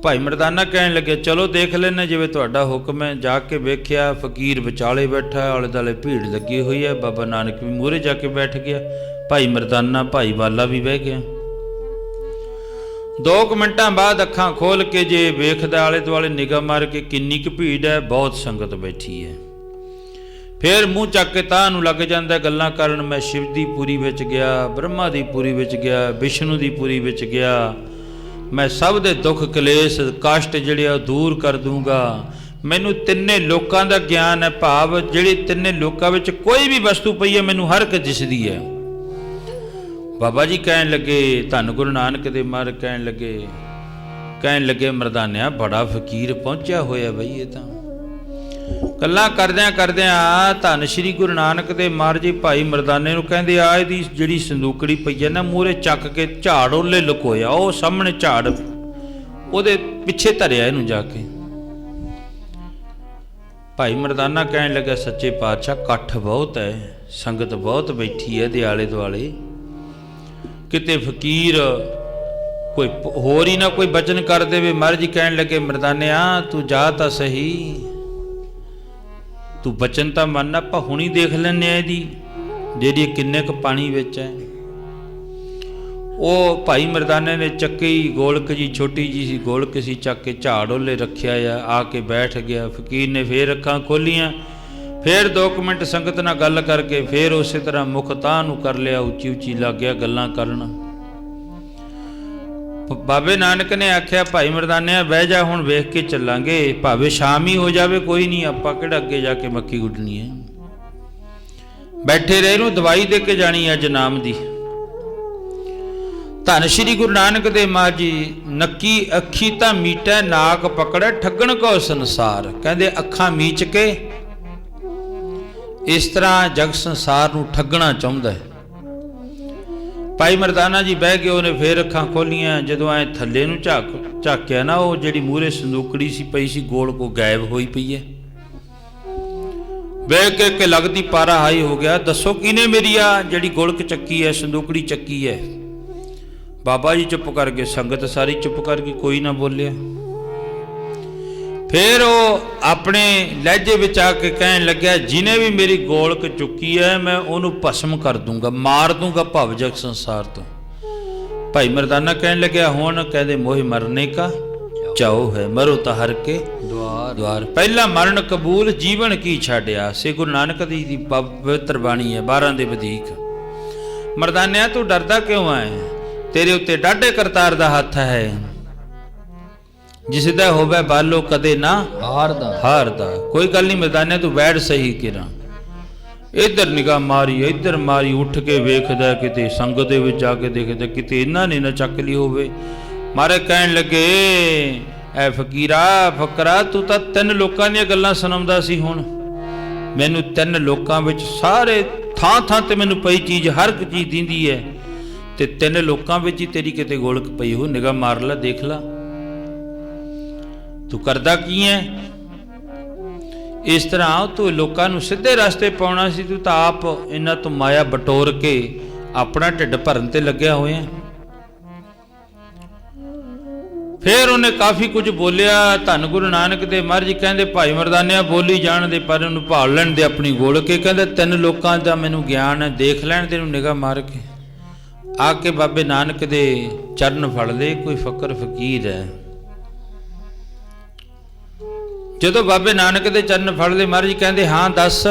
ਭਾਈ ਮਰਦਾਨਾ ਕਹਿਣ ਲੱਗੇ, ਚਲੋ ਦੇਖ ਲੈਣੇ, ਜਿਵੇਂ ਤੁਹਾਡਾ ਹੁਕਮ ਹੈ। ਜਾ ਕੇ ਵੇਖਿਆ, ਫਕੀਰ ਵਿਚਾਲੇ ਬੈਠਾ, ਆਲੇ ਦੁਆਲੇ ਭੀੜ ਲੱਗੀ ਹੋਈ ਹੈ। ਬਾਬਾ ਨਾਨਕ ਵੀ ਮੂਹਰੇ ਜਾ ਕੇ ਬੈਠ ਗਿਆ, ਭਾਈ ਮਰਦਾਨਾ ਭਾਈ ਵਾਲਾ ਵੀ ਬਹਿ ਗਿਆ। 2 ਮਿੰਟਾਂ ਬਾਅਦ ਅੱਖਾਂ ਖੋਲ ਕੇ ਜੇ ਵੇਖਦਾ, ਆਲੇ ਦੁਆਲੇ ਨਿਗਾਹ ਮਾਰ ਕੇ, ਕਿੰਨੀ ਕੁ ਭੀੜ ਹੈ, ਬਹੁਤ ਸੰਗਤ ਬੈਠੀ ਹੈ। ਫਿਰ ਮੂੰਹ ਚੱਕ ਕੇ ਤਾਹ ਨੂੰ ਲੱਗ ਜਾਂਦਾ ਗੱਲਾਂ ਕਰਨ, ਮੈਂ ਸ਼ਿਵ ਦੀ ਪੁਰੀ ਵਿੱਚ ਗਿਆ, ਬ੍ਰਹਮਾ ਦੀ ਪੁਰੀ ਵਿੱਚ ਗਿਆ, ਵਿਸ਼ਨੂੰ ਦੀ ਪੁਰੀ ਵਿੱਚ ਗਿਆ, ਮੈਂ ਸਭ ਦੇ ਦੁੱਖ ਕਲੇਸ਼ ਕਸ਼ਟ ਜਿਹੜੇ ਆ ਦੂਰ ਕਰ ਦੂੰਗਾ। ਮੈਨੂੰ 3 ਲੋਕਾਂ ਦਾ ਗਿਆਨ ਹੈ, ਭਾਵ ਜਿਹੜੀ 3 ਲੋਕਾਂ ਵਿੱਚ ਕੋਈ ਵੀ ਵਸਤੂ ਪਈ ਹੈ ਮੈਨੂੰ ਹਰ ਇੱਕ ਦਿਸਦੀ ਹੈ। ਬਾਬਾ ਜੀ ਕਹਿਣ ਲੱਗੇ, ਧੰਨ ਗੁਰੂ ਨਾਨਕ ਦੇ ਮਹਾਰਾਜ ਕਹਿਣ ਲੱਗੇ ਮਰਦਾਨਿਆ, ਬੜਾ ਫਕੀਰ ਪਹੁੰਚਿਆ ਹੋਇਆ ਬਈ। ਇਹ ਤਾਂ ਗੱਲਾਂ ਕਰਦਿਆਂ ਧੰਨ ਸ਼੍ਰੀ ਗੁਰੂ ਨਾਨਕ ਦੇ ਮਹਾਰਾਜ ਜੀ ਭਾਈ ਮਰਦਾਨੇ ਨੂੰ ਕਹਿੰਦੇ, ਆ ਇਹਦੀ ਜਿਹੜੀ ਸੰਦੂਕੜੀ ਪਈ ਹੈ ਨਾ, ਮੂਹਰੇ ਚੱਕ ਕੇ ਝਾੜ ਉਹਲੇ ਲੁਕੋਇਆ, ਉਹ ਸਾਹਮਣੇ ਝਾੜ ਉਹਦੇ ਪਿੱਛੇ ਧਰਿਆ ਇਹਨੂੰ ਜਾ ਕੇ। ਭਾਈ ਮਰਦਾਨਾ ਕਹਿਣ ਲੱਗਾ, ਸੱਚੇ ਪਾਤਸ਼ਾਹ ਇਕੱਠ ਬਹੁਤ ਹੈ, ਸੰਗਤ ਬਹੁਤ ਬੈਠੀ ਹੈ ਦੇ ਆਲੇ ਦੁਆਲੇ, ਕਿਤੇ ਫਕੀਰ ਕੋਈ ਹੋਰ ਹੀ ਨਾ ਕੋਈ ਬਚਨ ਕਰ ਦੇਵੇ। ਮਹਾਰਾਜ ਜੀ ਕਹਿਣ ਲੱਗੇ, ਮਰਦਾਨਿਆ ਤੂੰ ਜਾ ਤਾਂ ਸਹੀ, ਤੂੰ ਬਚਨ ਤਾਂ ਮੰਨ, ਆਪਾਂ ਹੁਣੀ ਦੇਖ ਲੈਂਦੇ ਆ ਇਹਦੀ ਜਿਹੜੀ ਕਿੰਨੇ ਕੁ ਪਾਣੀ ਵਿੱਚ ਹੈ। ਉਹ ਭਾਈ ਮਰਦਾਨੇ ਨੇ ਚੱਕੀ ਗੋਲਕ ਜੀ, ਛੋਟੀ ਜੀ ਸੀ ਗੋਲਕ ਸੀ, ਚੱਕ ਕੇ ਝਾੜ ਉਹਲੇ ਰੱਖਿਆ ਆ ਕੇ ਬੈਠ ਗਿਆ। ਫਕੀਰ ਨੇ ਫੇਰ ਅੱਖਾਂ ਖੋਲੀਆਂ, ਫੇਰ 2 ਮਿੰਟ ਸੰਗਤ ਨਾਲ ਗੱਲ ਕਰਕੇ ਫੇਰ ਉਸੇ ਤਰ੍ਹਾਂ ਮੁਖ ਤਾਹ ਨੂੰ ਕਰ ਲਿਆ, ਉੱਚੀ ਉੱਚੀ ਲੱਗ ਗਿਆ ਗੱਲਾਂ ਕਰਨ। ਬਾਬੇ ਨਾਨਕ ਨੇ ਆਖਿਆ, ਭਾਈ ਮਰਦਾਨਿਆ ਬਹਿ ਜਾ, ਹੁਣ ਵੇਖ ਕੇ ਚੱਲਾਂਗੇ, ਭਾਵੇਂ ਸ਼ਾਮ ਹੀ ਹੋ ਜਾਵੇ ਕੋਈ ਨਹੀਂ, ਆਪਾਂ ਕਿਹੜਾ ਅੱਗੇ ਜਾ ਕੇ ਮੱਕੀ ਗੁੱਡਣੀ ਹੈ। ਬੈਠੇ ਰਹੇ ਨੂੰ ਦਵਾਈ ਦੇ ਕੇ ਜਾਣੀ ਅੱਜ ਨਾਮ ਦੀ। ਧੰਨ ਸ਼੍ਰੀ ਗੁਰੂ ਨਾਨਕ ਦੇ ਮਹਾਰਾਜ ਜੀ, ਨੱਕੀ ਅੱਖੀ ਤਾਂ ਮੀਟੈ, ਨਾਕ ਪਕੜੈ ਠੱਗਣ ਕੋ ਸੰਸਾਰ। ਕਹਿੰਦੇ ਅੱਖਾਂ ਮੀਚ ਕੇ ਇਸ ਤਰ੍ਹਾਂ ਜਗ ਸੰਸਾਰ ਨੂੰ ਠੱਗਣਾ ਚਾਹੁੰਦਾ ਹੈ। ਭਾਈ ਮਰਦਾਨਾ ਜੀ ਬਹਿ ਗਏ, ਉਹਨੇ ਫੇਰ ਅੱਖਾਂ ਖੋਲੀਆਂ। ਜਦੋਂ ਐ ਥੱਲੇ ਨੂੰ ਝਾਕਿਆ ਨਾ, ਉਹ ਜਿਹੜੀ ਮੂਹਰੇ ਸੰਦੂਕੜੀ ਸੀ ਪਈ ਸੀ ਗੋਲ ਕੋ ਗਾਇਬ ਹੋਈ ਪਈ ਹੈ। ਵੇਖ ਕੇ ਲੱਗਦੀ ਪਾਰਾ ਹਾਈ ਹੋ ਗਿਆ, ਦੱਸੋ ਕਿਹਨੇ ਮੇਰੀ ਆ ਜਿਹੜੀ ਗੋਲਕ ਚੱਕੀ ਹੈ, ਸੰਦੂਕੜੀ ਚੱਕੀ ਹੈ। ਬਾਬਾ ਜੀ ਚੁੱਪ ਕਰ ਗਏ, ਸੰਗਤ ਸਾਰੀ ਚੁੱਪ ਕਰ ਗਈ, ਕੋਈ ਨਾ ਬੋਲਿਆ। ਫਿਰ ਉਹ ਆਪਣੇ ਲਹਿਜੇ ਵਿੱਚ ਆ ਕੇ ਕਹਿਣ ਲੱਗਿਆ, ਜਿਹਨੇ ਵੀ ਮੇਰੀ ਗੋਲਕ ਚੁੱਕੀ ਹੈ ਮੈਂ ਉਹਨੂੰ ਭਸਮ ਕਰ ਦੂੰਗਾ, ਮਾਰ ਦੂੰਗਾ ਭਵਜਗ ਸੰਸਾਰ ਤੋਂ। ਭਾਈ ਮਰਦਾਨਾ ਕਹਿਣ ਲੱਗਿਆ, ਹੁਣ ਕਹਿੰਦੇ ਮੋਹਿ ਮਰਨੇ ਕਾ ਚਾਉ ਹੈ, ਮਰੋ ਤਾਂ ਹਰ ਕੇ ਦੁਆਰ। ਪਹਿਲਾ ਮਰਨ ਕਬੂਲ, ਜੀਵਨ ਕੀ ਛੱਡਿਆ। ਸੇ ਗੁਰੂ ਨਾਨਕ ਦੀ ਪਵਿੱਤਰ ਬਾਣੀ ਹੈ, 12 ਦੇ ਵਧੇਕ। ਮਰਦਾਨਿਆ ਤੂੰ ਡਰਦਾ ਕਿਉਂ ਹੈ, ਤੇਰੇ ਉੱਤੇ ਡਾਢੇ ਕਰਤਾਰ ਦਾ ਹੱਥ ਹੈ। ਜਿਸ ਦਾ ਹੋਵੇ ਬਾਲੋ ਕਦੇ ਨਾ ਹਾਰਦਾ। ਕੋਈ ਗੱਲ ਨਹੀਂ ਮਰਦਾਨੇ, ਤੂੰ ਬੈਠ ਸਹੀ ਕਿਰਾਂ। ਇੱਧਰ ਨਿਗਾਹ ਮਾਰੀ, ਇੱਧਰ ਮਾਰੀ, ਉੱਠ ਕੇ ਵੇਖਦਾ, ਕਿਤੇ ਸੰਗਤ ਦੇ ਵਿੱਚ ਜਾ ਕੇ ਦੇਖਦਾ ਕਿਤੇ ਇਹਨਾਂ ਨੇ ਨਾ ਚੱਕ ਲਈ ਹੋਵੇ। ਮਾਰੇ ਕਹਿਣ ਲੱਗੇ, ਐ ਫਕਰਾ ਤੂੰ ਤਾਂ 3 ਲੋਕਾਂ ਦੀਆਂ ਗੱਲਾਂ ਸੁਣਾਉਂਦਾ ਸੀ, ਹੁਣ ਮੈਨੂੰ 3 ਲੋਕਾਂ ਵਿੱਚ ਸਾਰੇ ਥਾਂ ਤੇ ਮੈਨੂੰ ਪਈ ਚੀਜ਼, ਹਰ ਇੱਕ ਚੀਜ਼ ਦਿੰਦੀ ਹੈ, ਤੇ 3 ਲੋਕਾਂ ਵਿੱਚ ਹੀ ਤੇਰੀ ਕਿਤੇ ਗੋਲਕ ਪਈ ਹੋ। ਨਿਗਾਹ ਮਾਰ ਲੈ, ਦੇਖ ਲਾ ਤੂੰ ਕਰਦਾ ਕੀ ਹੈ। ਇਸ ਤਰ੍ਹਾਂ ਤੂੰ ਲੋਕਾਂ ਨੂੰ ਸਿੱਧੇ ਰਸਤੇ ਪਾਉਣਾ ਸੀ, ਤੂੰ ਤਾਂ ਆਪ ਇਹਨਾਂ ਤੋਂ ਮਾਇਆ ਬਟੋਰ ਕੇ ਆਪਣਾ ਢਿੱਡ ਭਰਨ ਤੇ ਲੱਗਿਆ ਹੋਇਆ। ਫਿਰ ਉਹਨੇ ਕਾਫੀ ਕੁਝ ਬੋਲਿਆ। ਧੰਨ ਗੁਰੂ ਨਾਨਕ ਦੇ ਮਹਾਰਾਜ ਜੀ ਕਹਿੰਦੇ, ਭਾਈ ਮਰਦਾਨਿਆ ਬੋਲੀ ਜਾਣ ਦੇ, ਪਰ ਉਹਨੂੰ ਭਾਲ ਲੈਣ ਦੇ ਆਪਣੀ ਗੋਲਕ। ਕਹਿੰਦੇ 3 ਲੋਕਾਂ ਦਾ ਮੈਨੂੰ ਗਿਆਨ ਹੈ, ਦੇਖ ਲੈਣ ਦੇ, ਇਹਨੂੰ ਨਿਗਾਹ ਮਾਰ ਕੇ। ਆ ਕੇ ਬਾਬੇ ਨਾਨਕ ਦੇ ਚਰਨ ਫੜ ਲਏ। ਕੋਈ ਫਕਰ ਫਕੀਰ ਹੈ। ਜਦੋਂ ਬਾਬੇ ਨਾਨਕ ਦੇ ਚਰਨ ਫੜ ਲਏ, ਮਹਾਰਾਜ ਕਹਿੰਦੇ ਹਾਂ ਦੱਸ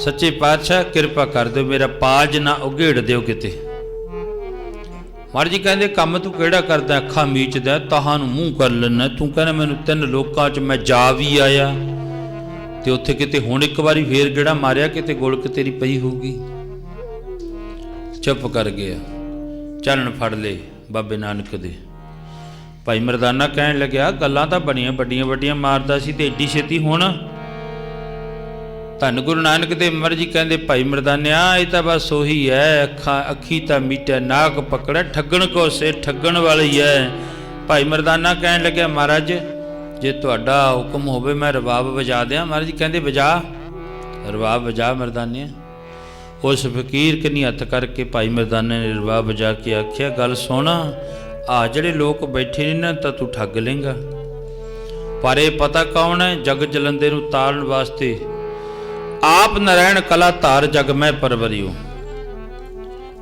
ਸੱਚੇ ਪਾਤਸ਼ਾਹ ਕਿਰਪਾ ਕਰ ਦਿਓ, ਮੇਰਾ ਪਾਜ ਨਾ ਉਘੇੜ ਦਿਓ ਕਿਤੇ। ਮਹਾਰਾਜ ਜੀ ਕਹਿੰਦੇ ਕੰਮ ਤੂੰ ਕਿਹੜਾ ਕਰਦਾ, ਅੱਖਾਂ ਮੀਚਦਾ, ਤਾਹਾਂ ਨੂੰ ਮੂੰਹ ਕਰ ਲੈਣਾ। ਤੂੰ ਕਹਿੰਦਾ ਮੈਨੂੰ 3 ਲੋਕਾਂ 'ਚ ਮੈਂ ਜਾ ਵੀ ਆਇਆ ਤੇ ਉੱਥੇ ਕਿਤੇ ਹੁਣ ਇੱਕ ਵਾਰੀ ਫੇਰ ਗੇੜਾ ਮਾਰਿਆ, ਕਿਤੇ ਗੋਲਕ ਤੇਰੀ ਪਈ ਹੋਊਗੀ। ਚੁੱਪ ਕਰ ਗਿਆ। ਚਰਨ ਫੜ ਲਏ ਬਾਬੇ ਨਾਨਕ ਦੇ। ਭਾਈ ਮਰਦਾਨਾ ਕਹਿਣ ਲੱਗਿਆ ਗੱਲਾਂ ਤਾਂ ਬਣੀਆਂ ਵੱਡੀਆਂ ਵੱਡੀਆਂ ਮਾਰਦਾ ਸੀ ਤੇ ਏਡੀ ਛੇਤੀ ਹੁਣ। ਧੰਨ ਗੁਰੂ ਨਾਨਕ ਦੇਵ ਮਹਾਰਾਜ ਜੀ ਕਹਿੰਦੇ ਭਾਈ ਮਰਦਾਨਿਆ ਇਹ ਤਾਂ ਬਸ ਉਹੀ ਹੈ, ਅੱਖੀ ਤਾਂ ਮੀਟੇ ਨਾਕ ਪਕੜੈ, ਠੱਗਣ ਕੋ ਸੇ ਠੱਗਣ ਵਾਲੀ ਹੈ। ਭਾਈ ਮਰਦਾਨਾ ਕਹਿਣ ਲੱਗਿਆ ਮਹਾਰਾਜ ਜੇ ਤੁਹਾਡਾ ਹੁਕਮ ਹੋਵੇ ਮੈਂ ਰਬਾਬ ਵਜਾ ਦਿਆਂ। ਮਹਾਰਾਜ ਜੀ ਕਹਿੰਦੇ ਵਜਾ, ਰਬਾਬ ਵਜਾ ਮਰਦਾਨਿਆ। ਉਸ ਫਕੀਰ ਕਨੀ ਹੱਥ ਕਰਕੇ ਭਾਈ ਮਰਦਾਨੇ ਨੇ ਰਬਾਬ ਵਜਾ ਕੇ ਆਖਿਆ ਗੱਲ ਸੁਣ, ਆ ਜਿਹੜੇ ਲੋਕ ਬੈਠੇ ਨੇ ਨਾ ਤਾਂ ਤੂੰ ਠੱਗ ਲੇਂਗਾ, ਪਰ ਇਹ ਪਤਾ ਕੌਣ ਹੈ? ਜਗ ਜਲੰਦੇ ਨੂੰ ਤਾਰਨ ਵਾਸਤੇ ਆਪ ਨਰੈਣ ਕਲਾ ਧਾਰ ਜਗ ਮੈਂ ਪਰਵਰਿਓ।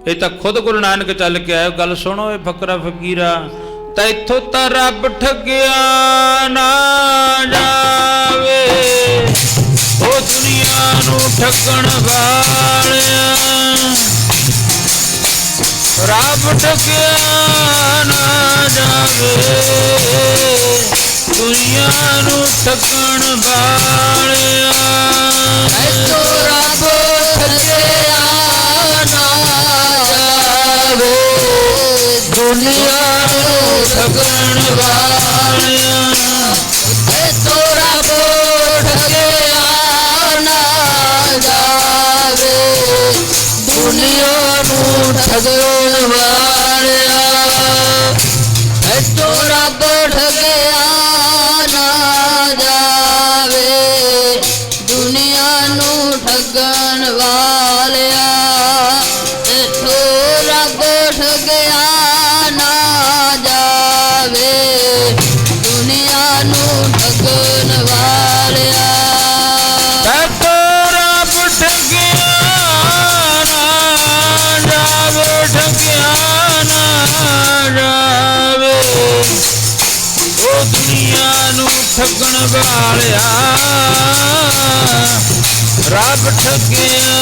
ਇਹ ਤਾਂ ਖੁਦ ਗੁਰੂ ਨਾਨਕ ਚੱਲ ਕੇ ਆਏ। ਗੱਲ ਸੁਣੋ ਇਹ ਫਕਰਾ ਫਕੀਰਾ, ਤੈਥੋਂ ਤਾਂ ਰੱਬ ਠੱਗਿਆ ਨਾ ਜਾਵੇ, ਉਹ ਦੁਨੀਆ ਨੂੰ ਠੱਗਣ ਵਾਲਿਆ। ਰੱਬ ਠੱਗਿਆ ਨਾ ਜਾਵੇ, ਦੁਨੀਆ ਨੂੰ ਠੱਗਣ ਵਾਲਿਆ। ਤੈਥੋਂ ਰੱਬ ਠੱਗਿਆ ਨਾ ਜਾਵੇ, ਦੁਨੀਆ ਨੂੰ ਠੱਗਣ ਵਾਲਿਆ। ਤੈਥੋਂ ਰੱਬ ਠੱਗਿਆ ਨਾ ਜਾਵੇ, ਦੁਨੀਆ ਨੂੰ ਠੱਗਣ ਵਾਲਿਆ। ਤੈਥੋਂ ਰੱਬ ਠੱਗਿਆ ਨਾ ਜਾਵੇ, ਦੁਨੀਆ ਨੂੰ ਠੱਗਣ ਵਾਲਿਆ। ਤੈਥੋਂ ਰੱਬ ਠੱਗਿਆ ਨਾ ਜਾਵੇ, ਦੁਨੀਆ ਨੂੰ ਠੱਗਣ ਵਾਲਿਆ। ਤੈਥੋਂ ਰੱਬ ਠੱਗਿਆ ਨਾ ਜਾਵੇ, ਠੱਗਿਆ ਨਾ ਜਾਵੇ, ਉਹ ਦੁਨੀਆ ਨੂੰ ਠੱਗਣ ਵਾਲਿਆ। ਰੱਬ ਠੱਗਿਆ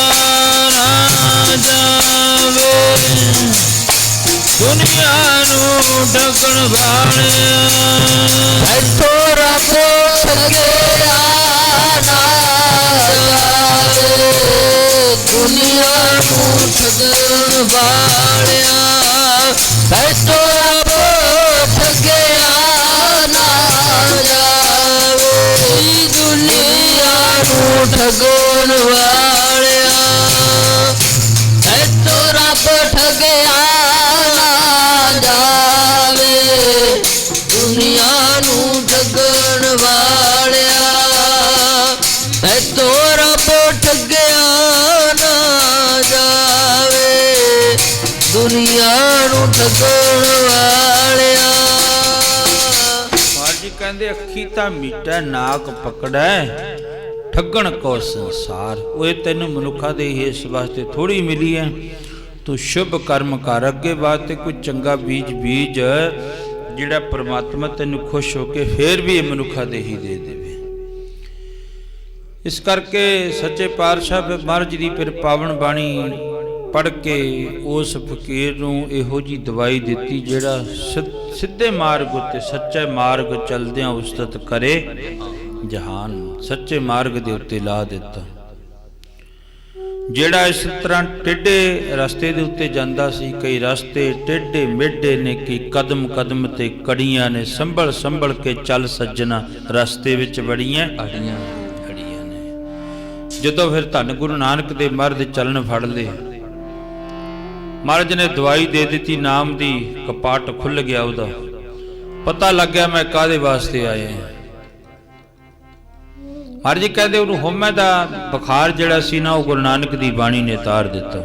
ਨਾ ਜਾਵੇ, ਦੁਨੀਆ ਨੂੰ ਠੱਗਣ ਵਾਲਿਆ। ਤੈਥੋਂ ਰੱਬ ਠੱਗਿਆ ਨਾ ਜਾਵੇ, ਦੁਨੀਆ ਨੂੰ ਠੱਗਣ ਵਾਲਿਆ। ਤੈਥੋਂ ਰੱਬ ਠੱਗਿਆ ਨਾ ਜਾਵੇ, ਦੁਨੀਆ ਨੂੰ ਠੱਗਣ ਵਾਲਿਆ। ਤੈਥੋਂ ਰੱਬ ਠੱਗਿਆ ਨਾ ਜਾਵੇ, ਦੁਨੀਆ ਨੂੰ ਠੱਗਣ ਵਾਲਿਆ। ਤੈਥੋਂ ਰੱਬ ਠੱਗਿਆ ਨਾ ਜਾਵੇ, ਦੁਨੀਆ ਨੂੰ ਠੱਗਣ ਵਾਲਿਆ। ਮਹਾਰਾਜ ਜੀ ਕਹਿੰਦੇ ਅੱਖੀ ਤਾਂ ਮੀਟੈ ਨਾਕ ਪਕੜੈ, ਠੱਗਣ ਕੋ ਸੰਸਾਰ। ਓਏ ਤੈਨੂੰ ਮਨੁੱਖਾਂ ਦੇ ਇਸ ਵਾਸਤੇ ਥੋੜੀ ਮਿਲੀ ਹੈ, ਤੂੰ ਸ਼ੁਭ ਕਰਮ ਕਰ, ਅੱਗੇ ਵਾਸਤੇ ਕੋਈ ਚੰਗਾ ਬੀਜ ਬੀਜ ਜਿਹੜਾ ਪ੍ਰਮਾਤਮਾ ਤੈਨੂੰ ਖੁਸ਼ ਹੋ ਕੇ ਫੇਰ ਵੀ ਇਹ ਮਨੁੱਖਾਂ ਦੇ ਹੀ ਦੇ ਦੇਵੇ। ਇਸ ਕਰਕੇ ਸੱਚੇ ਪਾਤਸ਼ਾਹ ਮਹਾਰਾਜ ਦੀ ਫਿਰ ਪਾਵਨ ਬਾਣੀ ਪੜ੍ਹ ਕੇ ਉਸ ਫਕੀਰ ਨੂੰ ਇਹੋ ਜੀ ਦਵਾਈ ਦਿੱਤੀ ਜਿਹੜਾ ਸਿੱਧੇ ਮਾਰਗ ਉੱਤੇ ਸੱਚੇ ਮਾਰਗ ਚੱਲਦਿਆਂ ਉਸਤਤ ਕਰੇ ਜਹਾਨ। ਸੱਚੇ ਮਾਰਗ ਦੇ ਉੱਤੇ ਲਾ ਦਿੱਤਾ। ਜਿਹੜਾ ਇਸ ਤਰ੍ਹਾਂ ਟੇਢੇ ਰਸਤੇ ਦੇ ਉੱਤੇ ਜਾਂਦਾ ਸੀ, ਕਈ ਰਸਤੇ ਟੇਢੇ ਮੇਢੇ ਨੇ, ਕਿ ਕਦਮ ਕਦਮ ਤੇ ਕੜੀਆਂ ਨੇ, ਸੰਭਲ ਸੰਭਲ ਕੇ ਚੱਲ ਸੱਜਣਾ, ਰਸਤੇ ਵਿੱਚ ਬੜੀਆਂ ਅੜੀਆਂ ਨੇ। ਜਦੋਂ ਫਿਰ ਧੰਨ ਗੁਰੂ ਨਾਨਕ ਦੇ ਮਹਾਰਾਜ ਦੇ ਚਰਨ ਫੜ ਲਏ, ਮਹਾਰਾਜ ਨੇ ਦਵਾਈ ਦੇ ਦਿੱਤੀ, ਨਾਮ ਦੀ ਕਪਾਟ ਖੁੱਲ ਗਿਆ, ਉਹਦਾ ਪਤਾ ਲੱਗ ਗਿਆ ਮੈਂ ਕਾਹਦੇ ਵਾਸਤੇ ਆਏ ਹਾਂ। ਮਹਾਰਾਜ ਜੀ ਕਹਿੰਦੇ ਉਹਨੂੰ ਹਉਮੈ ਦਾ ਬੁਖਾਰ ਜਿਹੜਾ ਸੀ ਨਾ, ਉਹ ਗੁਰੂ ਨਾਨਕ ਦੀ ਬਾਣੀ ਨੇ ਤਾਰ ਦਿੱਤਾ।